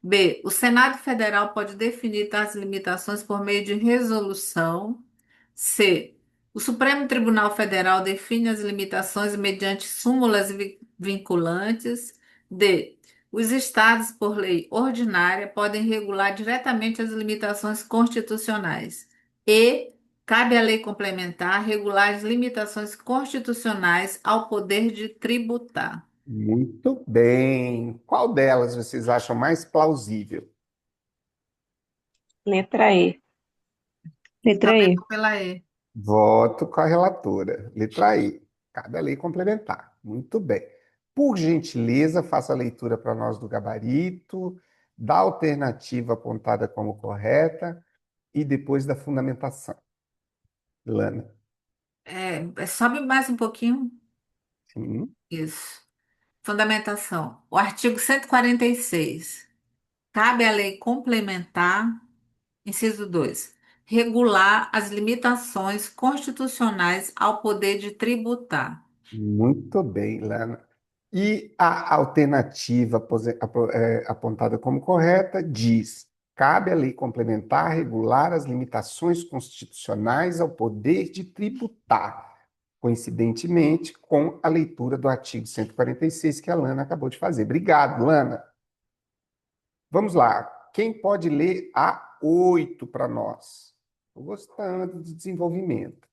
B. O Senado Federal pode definir tais limitações por meio de resolução. C. O Supremo Tribunal Federal define as limitações mediante súmulas vinculantes. D. Os estados, por lei ordinária, podem regular diretamente as limitações constitucionais. E. Cabe à lei complementar regular as limitações constitucionais ao poder de tributar. Muito bem. Qual delas vocês acham mais plausível? Letra E. Letra Também E. vou pela E. Voto com a relatora. Letra E. Cabe a lei complementar. Muito bem. Por gentileza, faça a leitura para nós do gabarito, da alternativa apontada como correta e depois da fundamentação. Lana. Sobe mais um pouquinho. Sim. Isso. Fundamentação. O artigo 146. Cabe à lei complementar, inciso 2, regular as limitações constitucionais ao poder de tributar. Muito bem, Lana. E a alternativa apontada como correta diz: cabe à lei complementar regular as limitações constitucionais ao poder de tributar, coincidentemente com a leitura do artigo 146 que a Lana acabou de fazer. Obrigado, Lana. Vamos lá. Quem pode ler a 8 para nós? Estou gostando do desenvolvimento.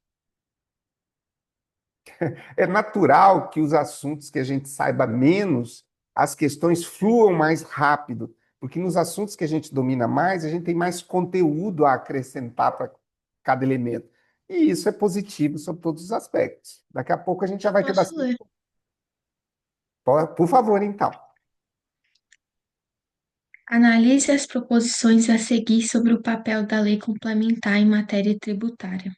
É natural que os assuntos que a gente saiba menos, as questões fluam mais rápido, porque nos assuntos que a gente domina mais, a gente tem mais conteúdo a acrescentar para cada elemento. E isso é positivo sobre todos os aspectos. Daqui a pouco a gente já vai ter Posso bastante. ler? Por favor, então. Analise as proposições a seguir sobre o papel da lei complementar em matéria tributária.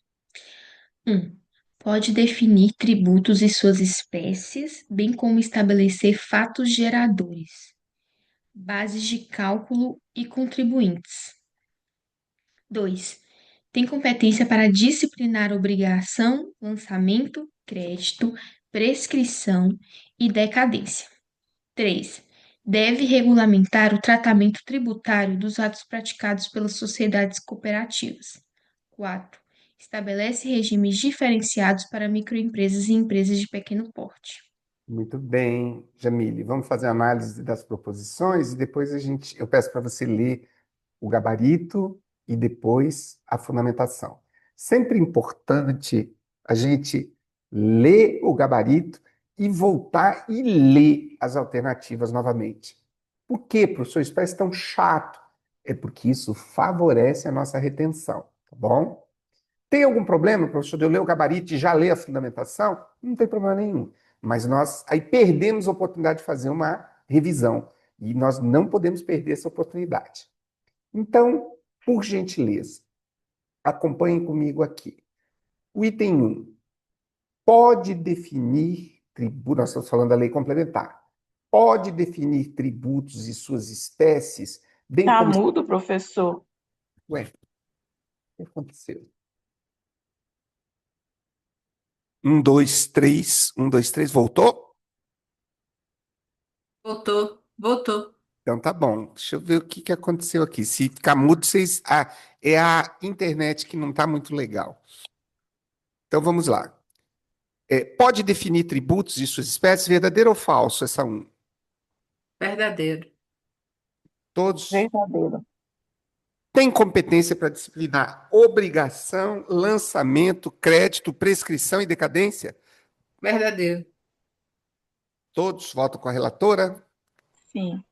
1. Pode definir tributos e suas espécies, bem como estabelecer fatos geradores, bases de cálculo e contribuintes. 2. Tem competência para disciplinar obrigação, lançamento, crédito, prescrição e decadência. 3. Deve regulamentar o tratamento tributário dos atos praticados pelas sociedades cooperativas. 4. Estabelece regimes diferenciados para microempresas e empresas de pequeno porte. Muito bem, Jamile. Vamos fazer a análise das proposições e depois eu peço para você ler o gabarito e depois a fundamentação. Sempre importante a gente ler o gabarito e voltar e ler as alternativas novamente. Por quê, professor? Isso parece tão chato. É porque isso favorece a nossa retenção, tá bom? Tem algum problema, professor, de eu ler o gabarito e já ler a fundamentação? Não tem problema nenhum. Mas nós aí perdemos a oportunidade de fazer uma revisão. E nós não podemos perder essa oportunidade. Então, por gentileza, acompanhem comigo aqui. O item 1. Pode definir tributos, nós estamos falando da lei complementar. Pode definir tributos e suas espécies, bem Tá como... mudo, professor? Ué, o que aconteceu? 1, 2, 3, 1, 2, 3, voltou? Voltou, voltou. Então tá bom. Deixa eu ver o que que aconteceu aqui. Se ficar mudo, vocês... Ah, é a internet que não está muito legal. Então vamos lá. Pode definir tributos e suas espécies, verdadeiro ou falso? Essa um. Verdadeiro. Todos Verdadeiro. têm competência para disciplinar obrigação, lançamento, crédito, prescrição e decadência? Verdadeiro. Todos votam com a relatora. Sim.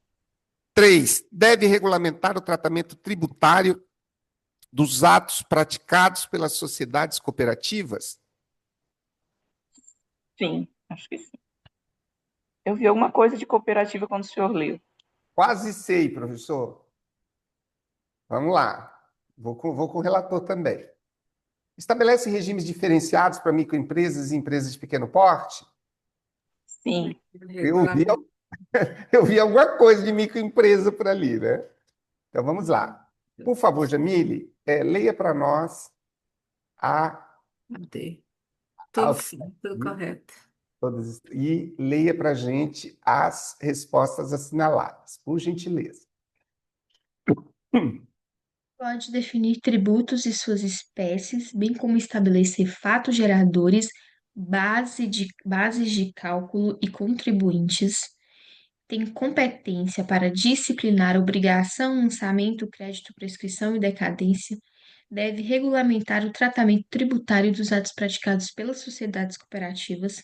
3. Deve regulamentar o tratamento tributário dos atos praticados pelas sociedades cooperativas? Sim, acho que sim. Eu vi alguma coisa de cooperativa quando o senhor leu. Quase sei, professor. Vamos lá. Vou com o relator também. Estabelece regimes diferenciados para microempresas e empresas de pequeno porte? Sim. Eu vi, Regulamento. eu vi alguma coisa de microempresa por ali, né? Então vamos lá. Por favor, Jamile, leia para nós a, Cadê? Tudo a- sim, tudo correto. e leia para a gente as respostas assinaladas, por gentileza. Pode definir tributos e suas espécies, bem como estabelecer fatos geradores, bases de cálculo e contribuintes. Tem competência para disciplinar obrigação, lançamento, crédito, prescrição e decadência. Deve regulamentar o tratamento tributário dos atos praticados pelas sociedades cooperativas.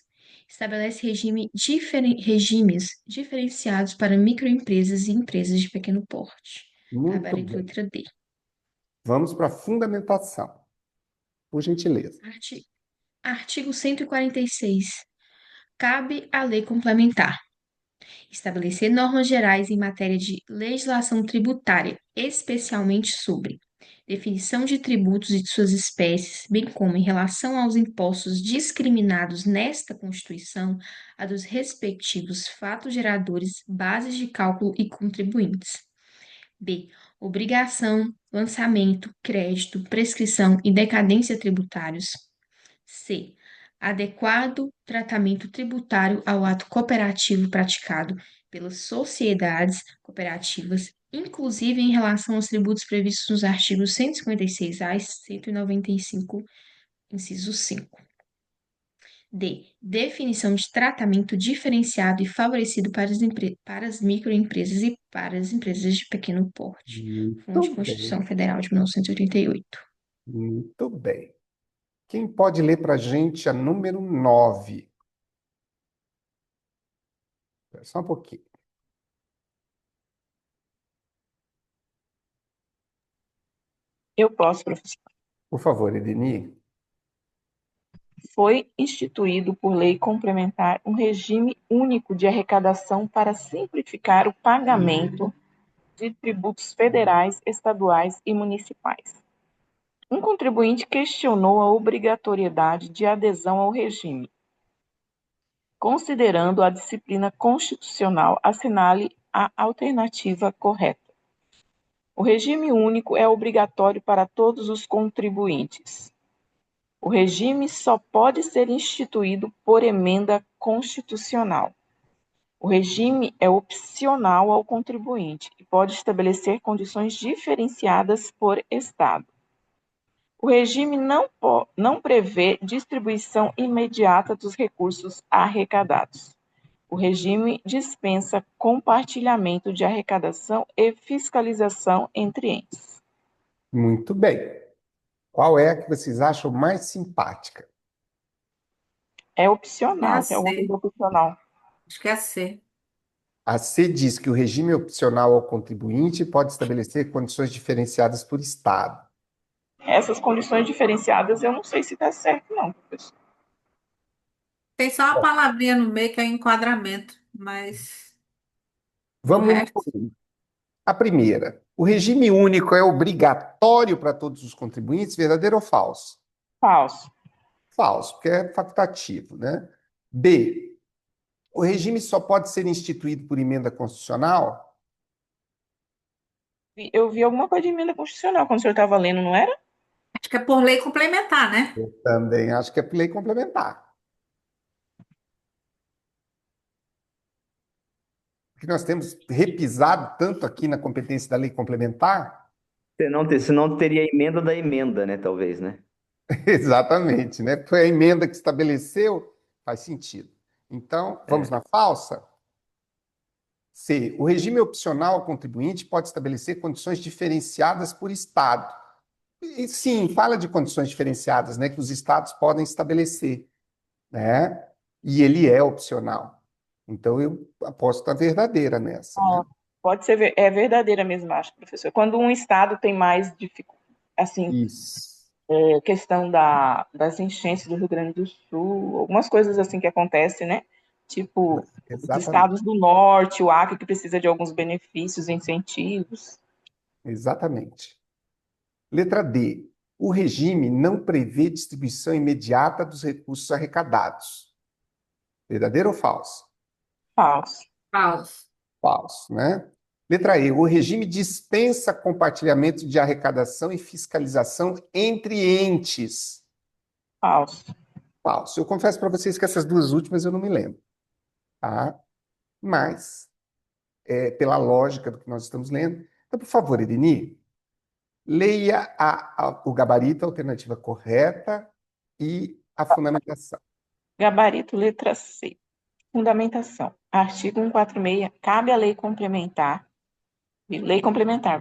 Estabelece regimes diferenciados para microempresas e empresas de pequeno porte. Muito Gabarito bem. letra D. Vamos para a fundamentação, por gentileza. Artigo 146. Cabe à lei complementar estabelecer normas gerais em matéria de legislação tributária, especialmente sobre definição de tributos e de suas espécies, bem como em relação aos impostos discriminados nesta Constituição, a dos respectivos fatos geradores, bases de cálculo e contribuintes. B. Obrigação, lançamento, crédito, prescrição e decadência tributários. C. Adequado tratamento tributário ao ato cooperativo praticado pelas sociedades cooperativas, inclusive em relação aos tributos previstos nos artigos 156-A e 195, inciso 5. D. Definição de tratamento diferenciado e favorecido para as microempresas e para as empresas de pequeno porte. Fonte Muito Constituição bem, Federal de 1988. muito bem. Quem pode ler para a gente a número 9? Só um pouquinho. Eu posso, professor. Por favor, Edeni. Foi instituído por lei complementar um regime único de arrecadação para simplificar o pagamento de tributos federais, estaduais e municipais. Um contribuinte questionou a obrigatoriedade de adesão ao regime. Considerando a disciplina constitucional, assinale a alternativa correta. O regime único é obrigatório para todos os contribuintes. O regime só pode ser instituído por emenda constitucional. O regime é opcional ao contribuinte e pode estabelecer condições diferenciadas por Estado. O regime não prevê distribuição imediata dos recursos arrecadados. O regime dispensa compartilhamento de arrecadação e fiscalização entre entes. Muito bem. Qual é a que vocês acham mais simpática? É opcional, É tem alguma coisa C. opcional. Acho que é C. A C diz que o regime opcional ao contribuinte pode estabelecer condições diferenciadas por Estado. Essas condições diferenciadas, eu não sei se está certo, não, professor. Tem só uma palavrinha no meio que é enquadramento, mas o Vamos resto. a primeira. O regime único é obrigatório para todos os contribuintes, verdadeiro ou falso? Falso. Falso, porque é facultativo, né? B. O regime só pode ser instituído por emenda constitucional? Eu vi alguma coisa de emenda constitucional quando o senhor estava lendo, não era? Acho que é por lei complementar, né? Eu também acho que é lei complementar. Porque nós temos repisado tanto aqui na competência da lei complementar. Senão teria a emenda da emenda, né? Talvez, né? Exatamente, né? Foi a emenda que estabeleceu, faz sentido. Então, vamos É. na falsa? C. O regime opcional ao contribuinte pode estabelecer condições diferenciadas por Estado. E, sim, fala de condições diferenciadas, né? Que os Estados podem estabelecer, né? E ele é opcional. Então, eu aposto na verdadeira nessa, né? Ó, pode ser, é verdadeira mesmo, acho, professor. Quando um estado tem mais dificuldade, assim, Isso. questão das enchentes do Rio Grande do Sul, algumas coisas assim que acontecem, né? Tipo, os Exatamente. estados do norte, o Acre, que precisa de alguns benefícios, incentivos. Exatamente. Letra D. O regime não prevê distribuição imediata dos recursos arrecadados. Verdadeiro ou falso? Falso. Falso. Falso, né? Letra E. O regime dispensa compartilhamento de arrecadação e fiscalização entre entes. Falso. Falso. Eu confesso para vocês que essas duas últimas eu não me lembro, tá? Mas, pela lógica do que nós estamos lendo. Então, por favor, Irini, leia o gabarito, a alternativa correta e a fundamentação. Gabarito letra C. Fundamentação. Artigo 146. Cabe à lei complementar,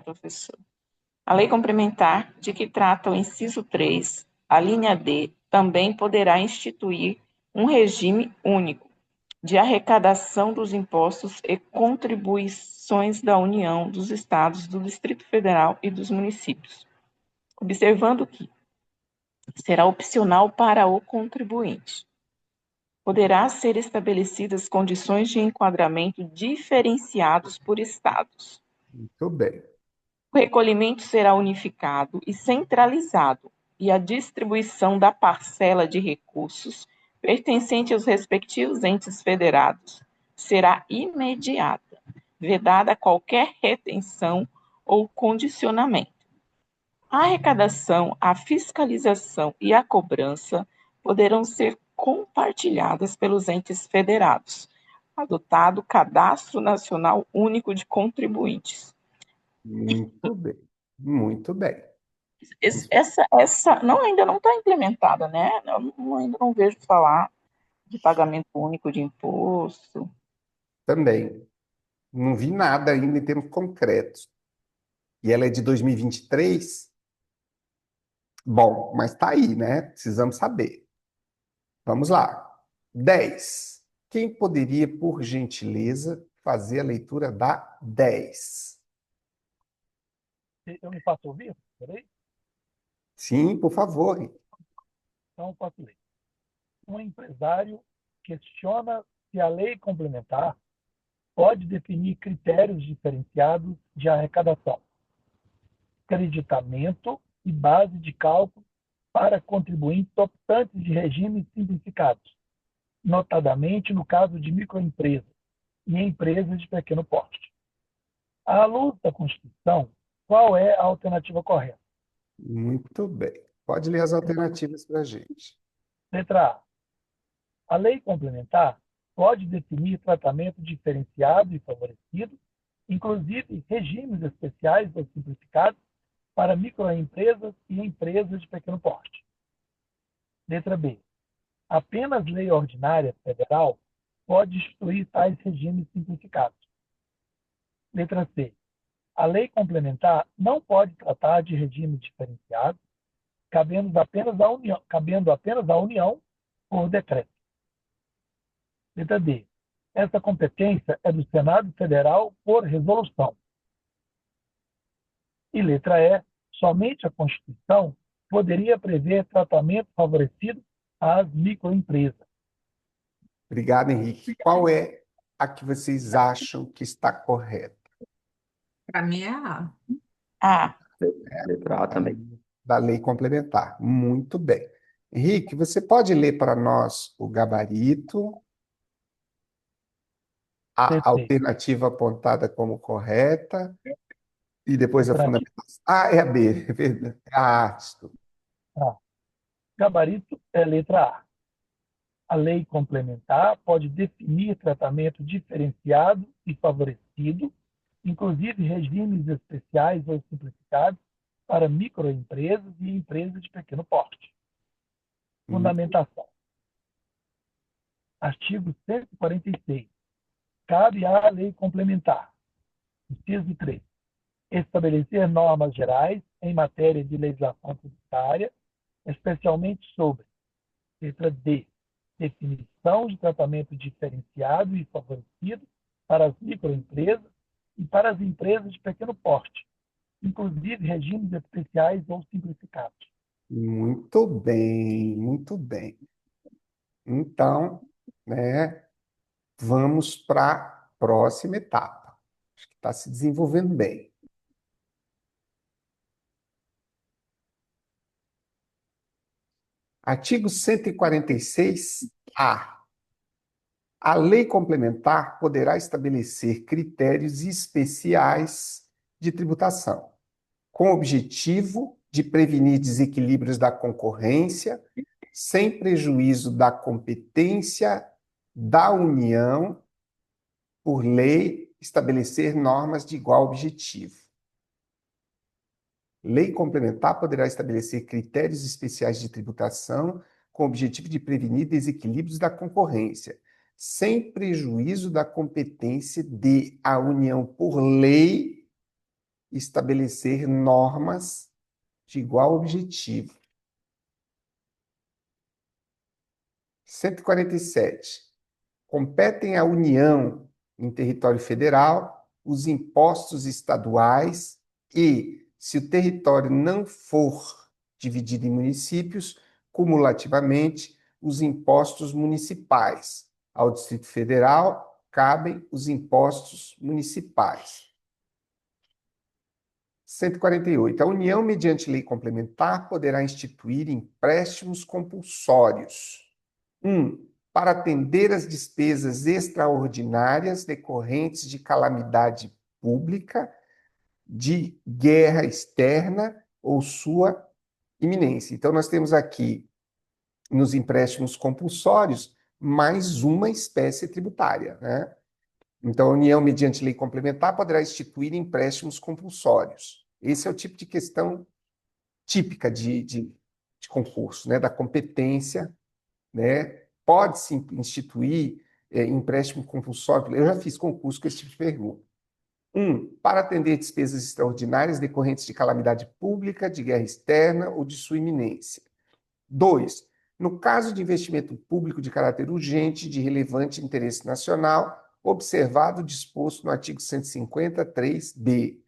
professor. A lei complementar de que trata o inciso 3, a linha D, também poderá instituir um regime único de arrecadação dos impostos e contribuições da União, dos Estados, do Distrito Federal e dos municípios, observando que será opcional para o contribuinte. Poderá ser estabelecidas condições de enquadramento diferenciados por estados. Muito bem. O recolhimento será unificado e centralizado, e a distribuição da parcela de recursos pertencente aos respectivos entes federados será imediata, vedada qualquer retenção ou condicionamento. A arrecadação, a fiscalização e a cobrança poderão ser compartilhadas pelos entes federados, adotado Cadastro Nacional Único de Contribuintes. Muito bem. Muito bem. Essa não, ainda não está implementada, né? Ainda não vejo falar de pagamento único de imposto. Também. Não vi nada ainda em termos concretos. E ela é de 2023? Bom, mas tá aí, né? Precisamos saber. Vamos lá. 10. Quem poderia, por gentileza, fazer a leitura da 10? Eu me faço ouvir? Peraí. Sim, por favor. Então, eu posso ler. Um empresário questiona se a lei complementar pode definir critérios diferenciados de arrecadação, creditamento e base de cálculo para contribuintes optantes de regimes simplificados, notadamente no caso de microempresas e empresas de pequeno porte. À luz da Constituição, qual é a alternativa correta? Muito bem. Pode ler as alternativas para a gente. Letra A. A lei complementar pode definir tratamento diferenciado e favorecido, inclusive regimes especiais ou simplificados para microempresas e empresas de pequeno porte. Letra B. Apenas lei ordinária federal pode instituir tais regimes simplificados. Letra C. A lei complementar não pode tratar de regime diferenciado, cabendo apenas à União por decreto. Letra D. Essa competência é do Senado Federal por resolução. E letra E. Somente a Constituição poderia prever tratamento favorecido às microempresas. Obrigado, Henrique. Qual é a que vocês acham que está correta? Para mim é A. Ah, Letra A também. Da lei complementar. Muito bem. Henrique, você pode ler para nós o gabarito, a CT. alternativa apontada como correta E depois a Letra fundamentação. Ah, é a B, é verdade. Ah, desculpa. A. Gabarito é letra A. A lei complementar pode definir tratamento diferenciado e favorecido, inclusive regimes especiais ou simplificados para microempresas e empresas de pequeno porte. Fundamentação. Artigo 146. Cabe à lei complementar, inciso 3, estabelecer normas gerais em matéria de legislação tributária, especialmente sobre, letra D, definição de tratamento diferenciado e favorecido para as microempresas e para as empresas de pequeno porte, inclusive regimes especiais ou simplificados. Muito bem, muito bem. Então, né, vamos para a próxima etapa. Acho que está se desenvolvendo bem. Artigo 146-A. A lei complementar poderá estabelecer critérios especiais de tributação, com o objetivo de prevenir desequilíbrios da concorrência, sem prejuízo da competência da União, por lei, estabelecer normas de igual objetivo. Lei complementar poderá estabelecer critérios especiais de tributação com o objetivo de prevenir desequilíbrios da concorrência, sem prejuízo da competência de a União, por lei, estabelecer normas de igual objetivo. 147. Competem à União, em território federal, os impostos estaduais e, se o território não for dividido em municípios, cumulativamente, os impostos municipais. Ao Distrito Federal, cabem os impostos municipais. 148. A União, mediante lei complementar, poderá instituir empréstimos compulsórios. 1. Para atender às despesas extraordinárias decorrentes de calamidade pública, de guerra externa ou sua iminência. Então, nós temos aqui, nos empréstimos compulsórios, mais uma espécie tributária, né? Então, a União, mediante lei complementar, poderá instituir empréstimos compulsórios. Esse é o tipo de questão típica de concurso, né? Da competência, né? Pode-se instituir empréstimo compulsório. Eu já fiz concurso com esse tipo de pergunta. 1. Para atender despesas extraordinárias decorrentes de calamidade pública, de guerra externa ou de sua iminência. 2. No caso de investimento público de caráter urgente, de relevante interesse nacional, observado o disposto no artigo 150.3b.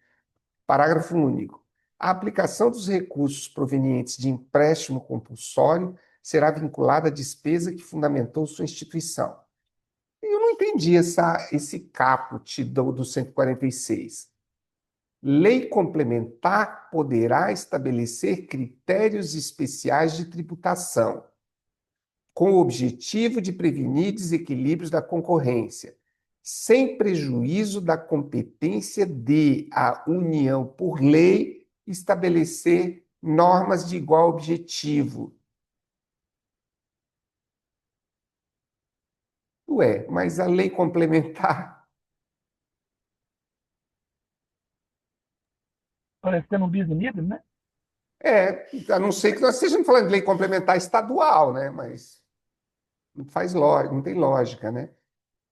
Parágrafo único. A aplicação dos recursos provenientes de empréstimo compulsório será vinculada à despesa que fundamentou sua instituição. Eu não entendi esse caput do 146. Lei complementar poderá estabelecer critérios especiais de tributação, com o objetivo de prevenir desequilíbrios da concorrência, sem prejuízo da competência de a União, por lei, estabelecer normas de igual objetivo. Ué, mas a lei complementar... Parecendo um bis in idem, né? A não ser que nós estejamos falando de lei complementar estadual, né? Mas não faz lógica, não tem lógica, né?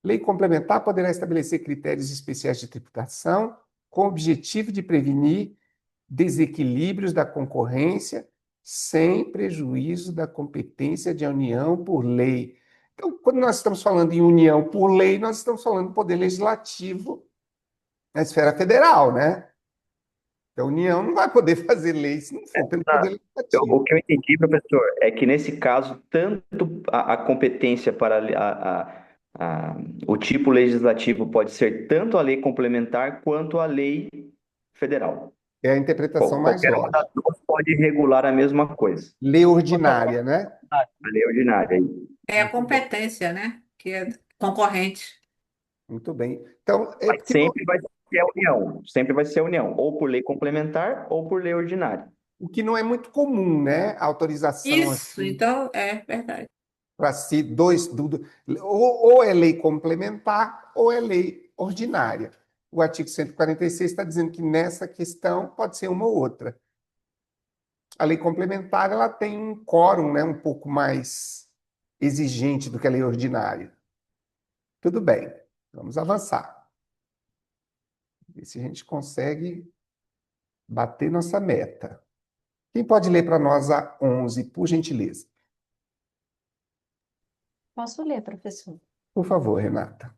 Lei complementar poderá estabelecer critérios especiais de tributação com o objetivo de prevenir desequilíbrios da concorrência sem prejuízo da competência de União por lei. Então, quando nós estamos falando em União por lei, nós estamos falando do poder legislativo na esfera federal, né? Então, a União não vai poder fazer lei se não for pelo poder legislativo. O que eu entendi, professor, é que nesse caso, tanto a competência para o tipo legislativo pode ser tanto a lei complementar quanto a lei federal. É a interpretação mais Qualquer uma das lógica. duas pode regular a mesma coisa. Lei ordinária, né? A lei ordinária. É a competência, né? Que é concorrente. Muito bem. Então, Mas sempre vai ser que é a União. Sempre vai ser a União, ou por lei complementar ou por lei ordinária. O que não é muito comum, né? A autorização Isso, assim, então é verdade. para si, ou é lei complementar ou é lei ordinária. O artigo 146 está dizendo que nessa questão pode ser uma ou outra. A lei complementar ela tem um quórum, né, um pouco mais exigente do que a lei ordinária. Tudo bem, vamos avançar. Ver se a gente consegue bater nossa meta. Quem pode ler para nós a 11, por gentileza? Posso ler, professor? Por favor, Renata.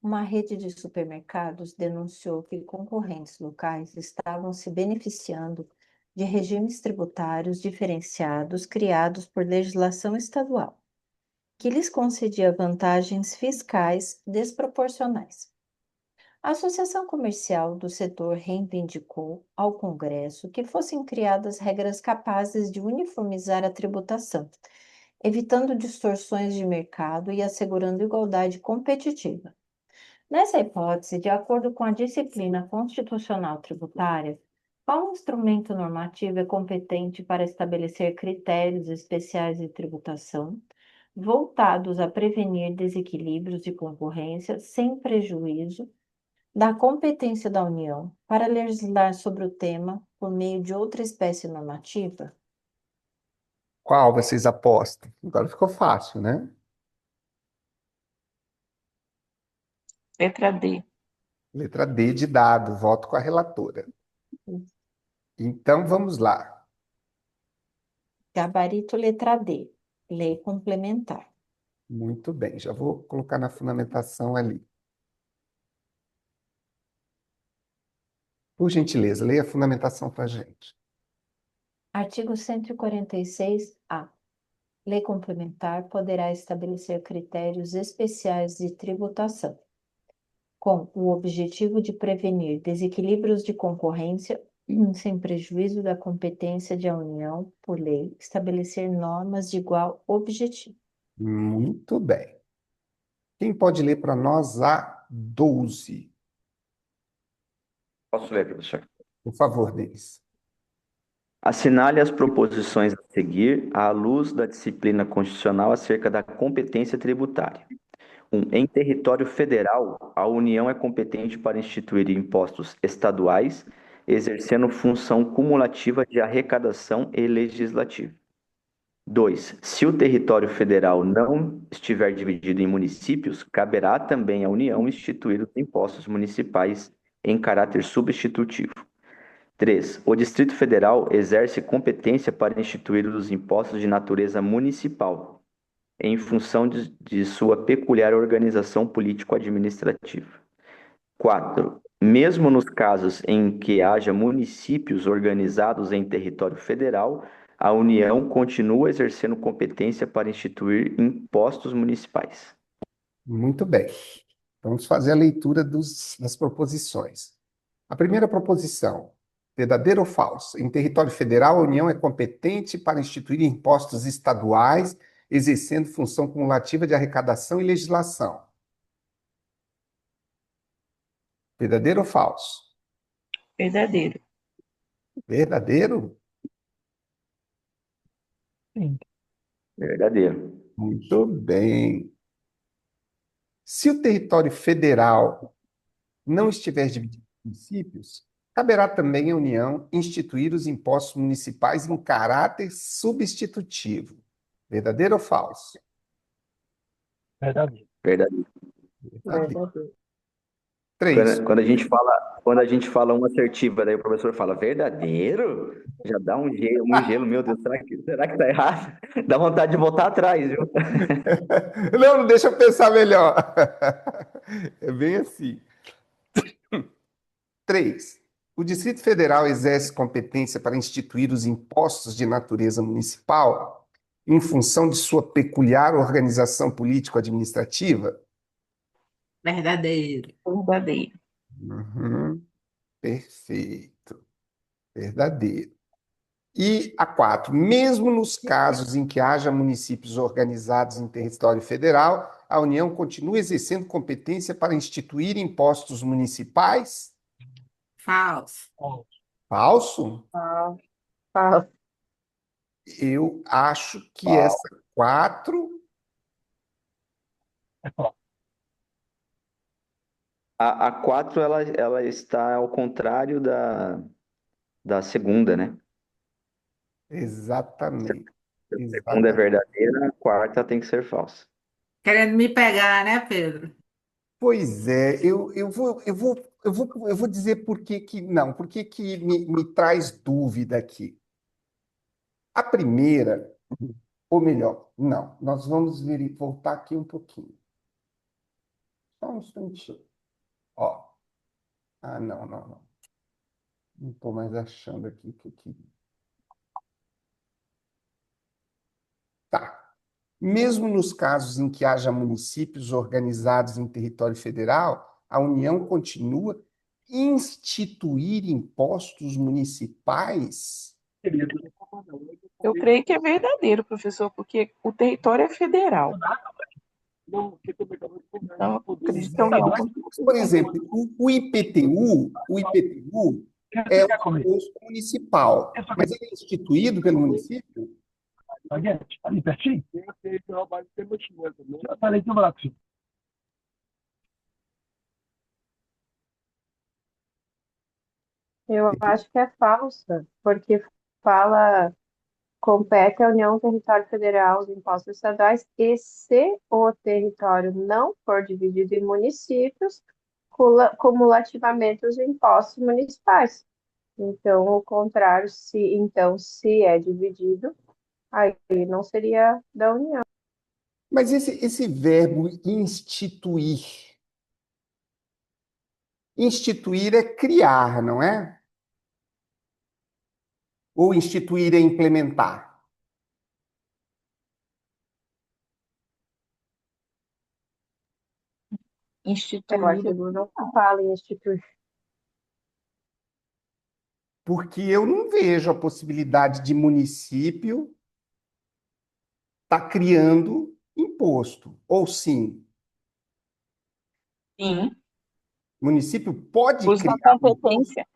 Uma rede de supermercados denunciou que concorrentes locais estavam se beneficiando de regimes tributários diferenciados criados por legislação estadual, que lhes concedia vantagens fiscais desproporcionais. A Associação Comercial do setor reivindicou ao Congresso que fossem criadas regras capazes de uniformizar a tributação, evitando distorções de mercado e assegurando igualdade competitiva. Nessa hipótese, de acordo com a disciplina constitucional tributária, qual instrumento normativo é competente para estabelecer critérios especiais de tributação voltados a prevenir desequilíbrios de concorrência sem prejuízo da competência da União para legislar sobre o tema por meio de outra espécie normativa? Qual vocês apostam? Agora ficou fácil, né? Letra D. Letra D de dado, voto com a relatora. Então vamos lá. Gabarito letra D. Lei complementar. Muito bem, já vou colocar na fundamentação ali. Por gentileza, leia a fundamentação para a gente. Artigo 146-A. Lei complementar poderá estabelecer critérios especiais de tributação, com o objetivo de prevenir desequilíbrios de concorrência sem prejuízo da competência da União, por lei, estabelecer normas de igual objetivo. Muito bem. Quem pode ler para nós a 12? Posso ler, professor? Por favor, Denis. Assinale as proposições a seguir à luz da disciplina constitucional acerca da competência tributária. 1. Em território federal, a União é competente para instituir impostos estaduais, exercendo função cumulativa de arrecadação e legislativa. 2. Se o território federal não estiver dividido em municípios, caberá também à União instituir os impostos municipais em caráter substitutivo. 3. O Distrito Federal exerce competência para instituir os impostos de natureza municipal, em função de sua peculiar organização político-administrativa. 4. Mesmo nos casos em que haja municípios organizados em território federal, a União continua exercendo competência para instituir impostos municipais. Muito bem. Vamos fazer a leitura das proposições. A primeira proposição, verdadeiro ou falso? Em território federal, a União é competente para instituir impostos estaduais, exercendo função cumulativa de arrecadação e legislação. Verdadeiro ou falso? Verdadeiro. Verdadeiro? Sim. Verdadeiro. Muito bem. Se o território federal não estiver dividido em municípios, caberá também à União instituir os impostos municipais em caráter substitutivo. Verdadeiro ou falso? Verdadeiro. Verdadeiro. Verdadeiro. 3. Quando a gente fala uma assertiva, daí o professor fala verdadeiro, já dá um gelo, meu Deus, será que tá errado? Dá vontade de voltar atrás, viu? Não, não deixa eu pensar melhor. É bem assim. 3. O Distrito Federal exerce competência para instituir os impostos de natureza municipal em função de sua peculiar organização político-administrativa? Verdadeiro. Verdadeiro. Uhum, perfeito. Verdadeiro. E a 4. Mesmo nos casos em que haja municípios organizados em território federal, a União continua exercendo competência para instituir impostos municipais? Falso. Falso? Falso. Eu acho que essa 4 É falso. A 4 ela está ao contrário da segunda, né? exatamente. A segunda é Exatamente. verdadeira, a quarta tem que ser falsa. Querendo me pegar, né, Pedro? Pois é, eu vou dizer por que que não, por que que me traz dúvida aqui. A primeira, ou melhor, não, nós vamos voltar aqui um pouquinho. Só um instantinho. Ó, não, não, não. Não estou mais achando aqui o que eu queria. Tá. Mesmo nos casos em que haja municípios organizados em território federal, a União continua instituir impostos municipais? Eu creio que é verdadeiro, professor, porque o território é federal. Então, eu acredito que a União continua. Por exemplo, o IPTU é um imposto municipal, mas ele é instituído pelo município? Ali pertinho? Eu falei que eu vou lá com você. Eu acho que é falsa, porque fala compete à União Território Federal os impostos estaduais e se o território não for dividido em municípios, cumulativamente os impostos municipais. Então, o contrário, se é dividido, aí não seria da União. Mas esse verbo instituir. Instituir é criar, não é? Ou instituir é implementar? O Instituído. artigo não fala em instituir. Porque eu não vejo a possibilidade de município estar criando imposto. Ou sim, Sim, município pode os da criar imposto? competência.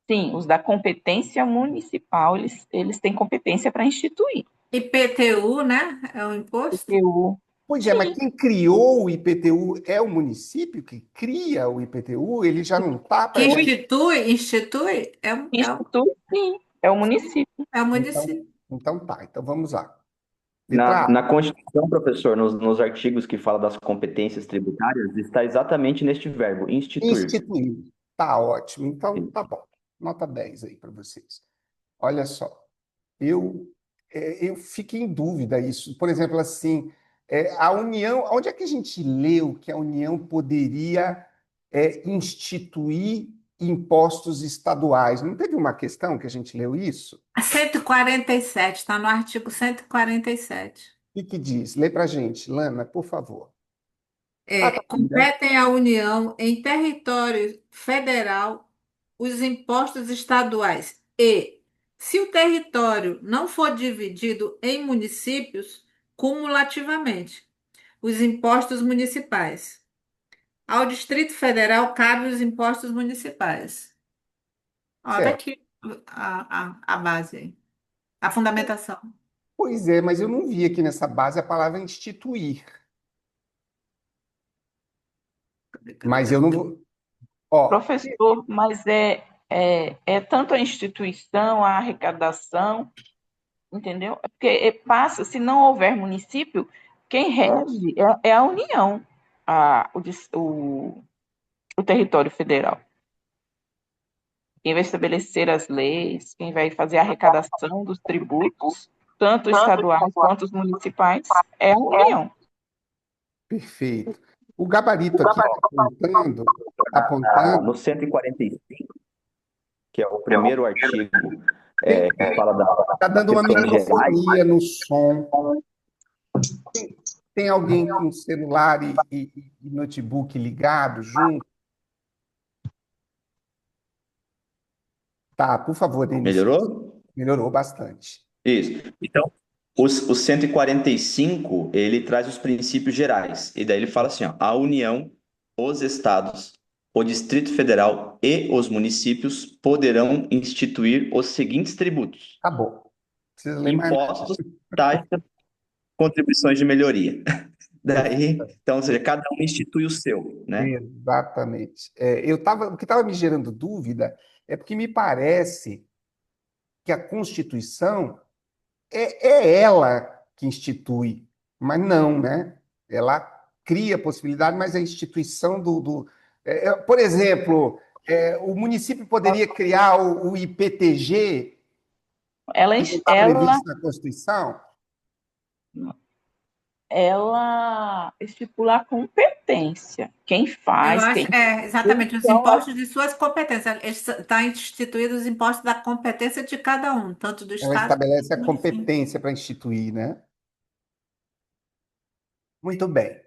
Sim, os da competência municipal, eles têm competência para instituir. IPTU, né? É o imposto? IPTU. Pois é, mas Sim, quem criou o IPTU é o município que cria o IPTU? Ele já não está Que para. institui institui, sim, é o município. é o Então, município. então tá, então vamos lá. Na, Letra A, na Constituição, professor, nos artigos que fala das competências tributárias, está exatamente neste verbo, instituir. instituído. Tá ótimo. Então, tá bom. Nota 10 aí para vocês. Olha só, eu fico em dúvida isso. Por exemplo, assim, a União, onde é que a gente leu que a União poderia instituir impostos estaduais? Não teve uma questão que a gente leu isso? A 147, está no artigo 147. O que diz? Lê para a gente, Lana, por favor. Tá aí, né? Competem à União em território federal os impostos estaduais e, se o território não for dividido em municípios, cumulativamente, os impostos municipais. Ao Distrito Federal cabem os impostos municipais. Olha Certo. aqui a base aí, a fundamentação. Pois é, mas eu não vi aqui nessa base a palavra instituir. Mas eu não vou. Ó, Professor, mas é tanto a instituição, a arrecadação, entendeu? É porque passa, se não houver município, quem rege é a União, o território federal. Quem vai estabelecer as leis, quem vai fazer a arrecadação dos tributos, tanto estaduais quanto os municipais, é a União. perfeito. O gabarito aqui está apontando. No 145, que é o primeiro artigo que fala da Está dando uma questões gerais. microfonia no som. Tem alguém com celular e notebook ligado junto? Tá, por favor, Denis. Melhorou? Melhorou bastante. Isso. Então, O 145, ele traz os princípios gerais. E daí ele fala assim, ó, a União, os estados, o Distrito Federal e os municípios poderão instituir os seguintes tributos: Acabou. Precisa ler mais nada. impostos, taxas, contribuições de melhoria. Daí, então, ou seja, cada um institui o seu, né? Exatamente. O que estava me gerando dúvida é porque me parece que a Constituição é ela que institui, mas não, né? Ela cria a possibilidade, mas a instituição por exemplo, o município poderia criar o IPTG, Ela, que não está ela, previsto na Constituição? ela estipula a competência. Quem Eu faz, acho, quem exatamente, os são impostos de suas competências. Está instituídos os impostos da competência de cada um, tanto do Ela Estado quanto estabelece a do município. competência para instituir, né? Muito bem.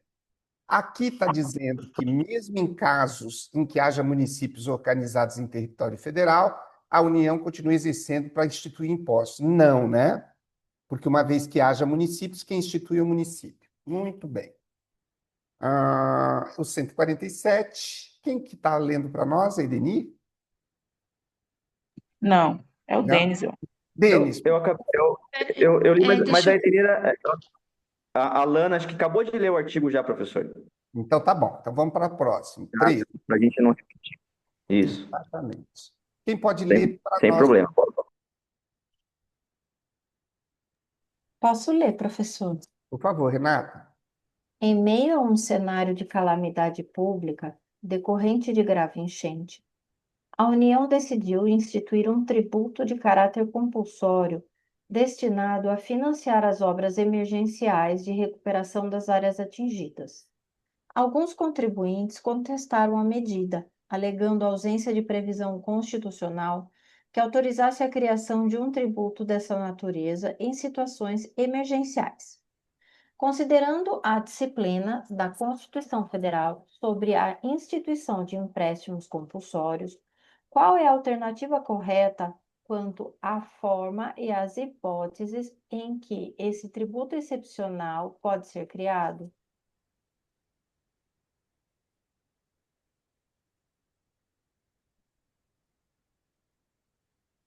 Aqui está dizendo que, mesmo em casos em que haja municípios organizados em território federal, a União continua exercendo para instituir impostos. Não, né? Porque, uma vez que haja municípios, quem institui é o município. Muito bem. O 147, quem que está lendo para nós, a Edeni? Não, é o Não? Denis. Denis, Eu li, mas Deixa a eu... Etenira, a Lana, acho que acabou de ler o artigo já, professor. então tá bom. Então vamos para a próxima. 13, Para a gente não repetir. Isso, exatamente. Quem pode sem, ler para sem nós? problema. Posso ler, professor? Por favor, Renata. Em meio a um cenário de calamidade pública decorrente de grave enchente, a União decidiu instituir um tributo de caráter compulsório destinado a financiar as obras emergenciais de recuperação das áreas atingidas. Alguns contribuintes contestaram a medida, alegando ausência de previsão constitucional que autorizasse a criação de um tributo dessa natureza em situações emergenciais. Considerando a disciplina da Constituição Federal sobre a instituição de empréstimos compulsórios, qual é a alternativa correta quanto à forma e às hipóteses em que esse tributo excepcional pode ser criado?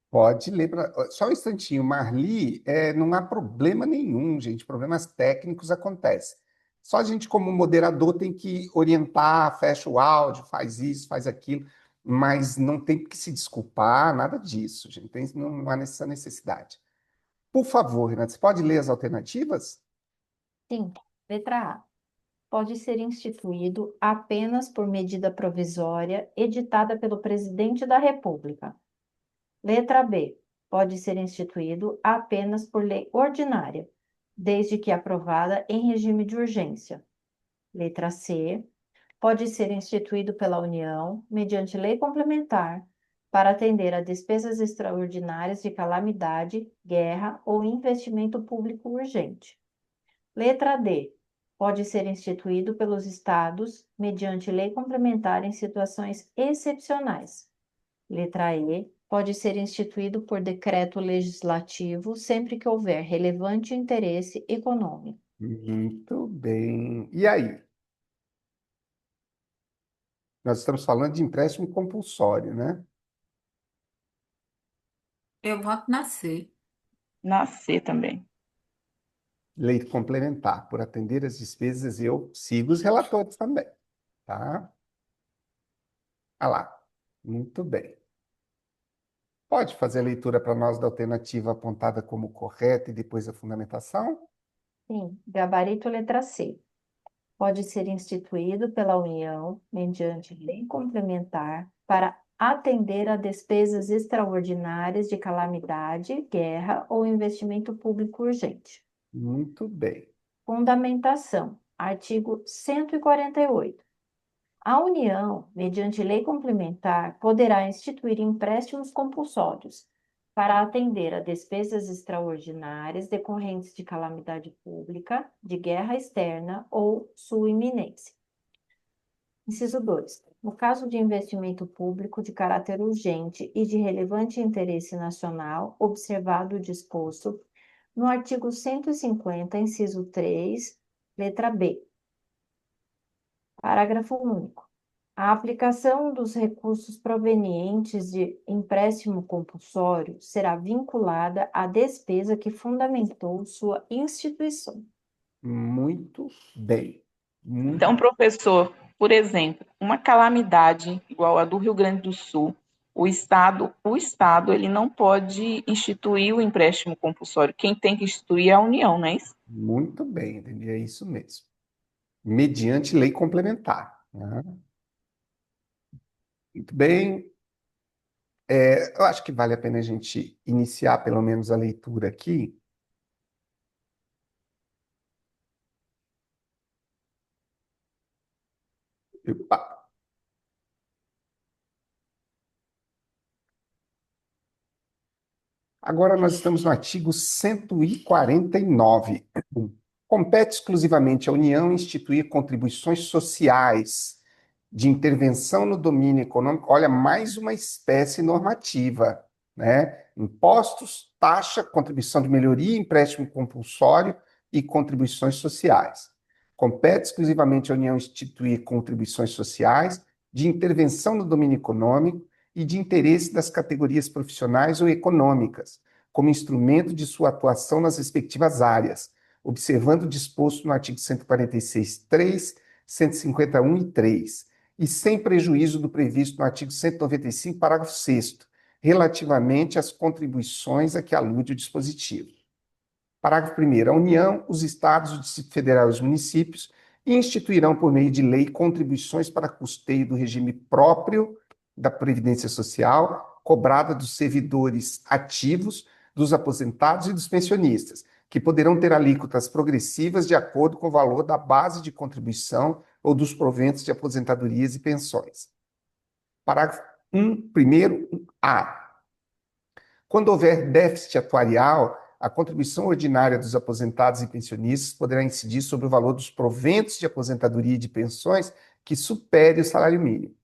Pode ler. Só um instantinho. Marli, não há problema nenhum, gente. Problemas técnicos acontecem. Só a gente, como moderador, tem que orientar, fecha o áudio, faz isso, faz aquilo, mas não tem que se desculpar, nada disso, gente. Não há essa necessidade. Por favor, Renata, você pode ler as alternativas? Sim. Letra A. Pode ser instituído apenas por medida provisória editada pelo Presidente da República. Letra B. Pode ser instituído apenas por lei ordinária, desde que aprovada em regime de urgência. Letra C. Pode ser instituído pela União, mediante lei complementar, para atender a despesas extraordinárias de calamidade, guerra ou investimento público urgente. Letra D. Pode ser instituído pelos Estados, mediante lei complementar em situações excepcionais. Letra E. Pode ser instituído por decreto legislativo sempre que houver relevante interesse econômico. Muito bem. E aí? Nós estamos falando de empréstimo compulsório, né? Eu voto na C. Nascer também. Lei complementar. Por atender as despesas, eu sigo os relatores também, tá? Ah lá. Muito bem. Pode fazer a leitura para nós da alternativa apontada como correta e depois a fundamentação? Sim, gabarito letra C. Pode ser instituído pela União, mediante lei complementar, para atender a despesas extraordinárias de calamidade, guerra ou investimento público urgente. Muito bem. Fundamentação. Artigo 148. A União, mediante lei complementar, poderá instituir empréstimos compulsórios para atender a despesas extraordinárias decorrentes de calamidade pública, de guerra externa ou sua iminência. Inciso 2. No caso de investimento público de caráter urgente e de relevante interesse nacional, observado o disposto, no artigo 150, inciso 3, letra B. Parágrafo único. A aplicação dos recursos provenientes de empréstimo compulsório será vinculada à despesa que fundamentou sua instituição. Muito bem. Muito Então, professor, por exemplo, uma calamidade igual a do Rio Grande do Sul, o Estado ele não pode instituir o empréstimo compulsório. Quem tem que instituir é a União, não é isso? Muito bem, entendi, é isso mesmo. Mediante lei complementar, né? Muito bem. Eu acho que vale a pena a gente iniciar pelo menos a leitura aqui. Opa. Agora nós estamos no artigo 149. Compete exclusivamente à União instituir contribuições sociais de intervenção no domínio econômico. Olha, mais uma espécie normativa, né? Impostos, taxa, contribuição de melhoria, empréstimo compulsório e contribuições sociais. Compete exclusivamente à União instituir contribuições sociais de intervenção no domínio econômico e de interesse das categorias profissionais ou econômicas, como instrumento de sua atuação nas respectivas áreas, observando o disposto no artigo 146, 3, 151 e 3, e sem prejuízo do previsto no artigo 195, parágrafo 6º, relativamente às contribuições a que alude o dispositivo. Parágrafo 1º. A União, os Estados, o Distrito Federal e os municípios instituirão, por meio de lei, contribuições para custeio do regime próprio da Previdência Social, cobrada dos servidores ativos, dos aposentados e dos pensionistas, que poderão ter alíquotas progressivas de acordo com o valor da base de contribuição ou dos proventos de aposentadorias e pensões. Parágrafo 1º A. Quando houver déficit atuarial, a contribuição ordinária dos aposentados e pensionistas poderá incidir sobre o valor dos proventos de aposentadoria e de pensões que supere o salário mínimo.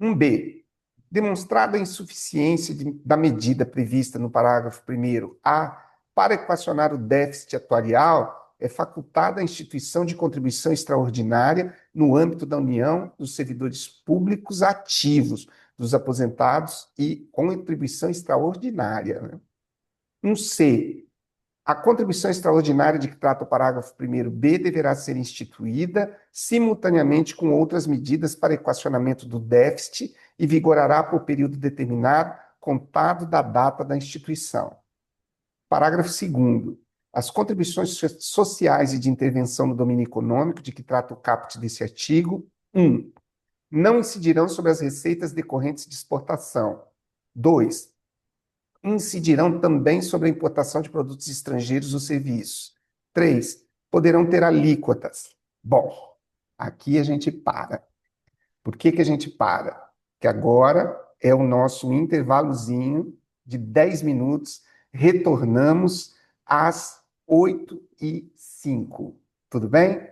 1b. Demonstrada a insuficiência da medida prevista no parágrafo 1º A, para equacionar o déficit atuarial, é facultada a instituição de contribuição extraordinária no âmbito da União dos servidores públicos ativos, dos aposentados e contribuição extraordinária, né? 1c. A contribuição extraordinária de que trata o parágrafo 1º-B deverá ser instituída simultaneamente com outras medidas para equacionamento do déficit e vigorará por período determinado, contado da data da instituição. Parágrafo 2º. As contribuições sociais e de intervenção no domínio econômico de que trata o caput desse artigo, 1. Não incidirão sobre as receitas decorrentes de exportação. 2. Incidirão também sobre a importação de produtos estrangeiros ou serviços. 3. Poderão ter alíquotas. Bom, aqui a gente para. Por que a gente para? Porque agora é o nosso intervalozinho de 10 minutos. Retornamos às 8h05. Tudo bem?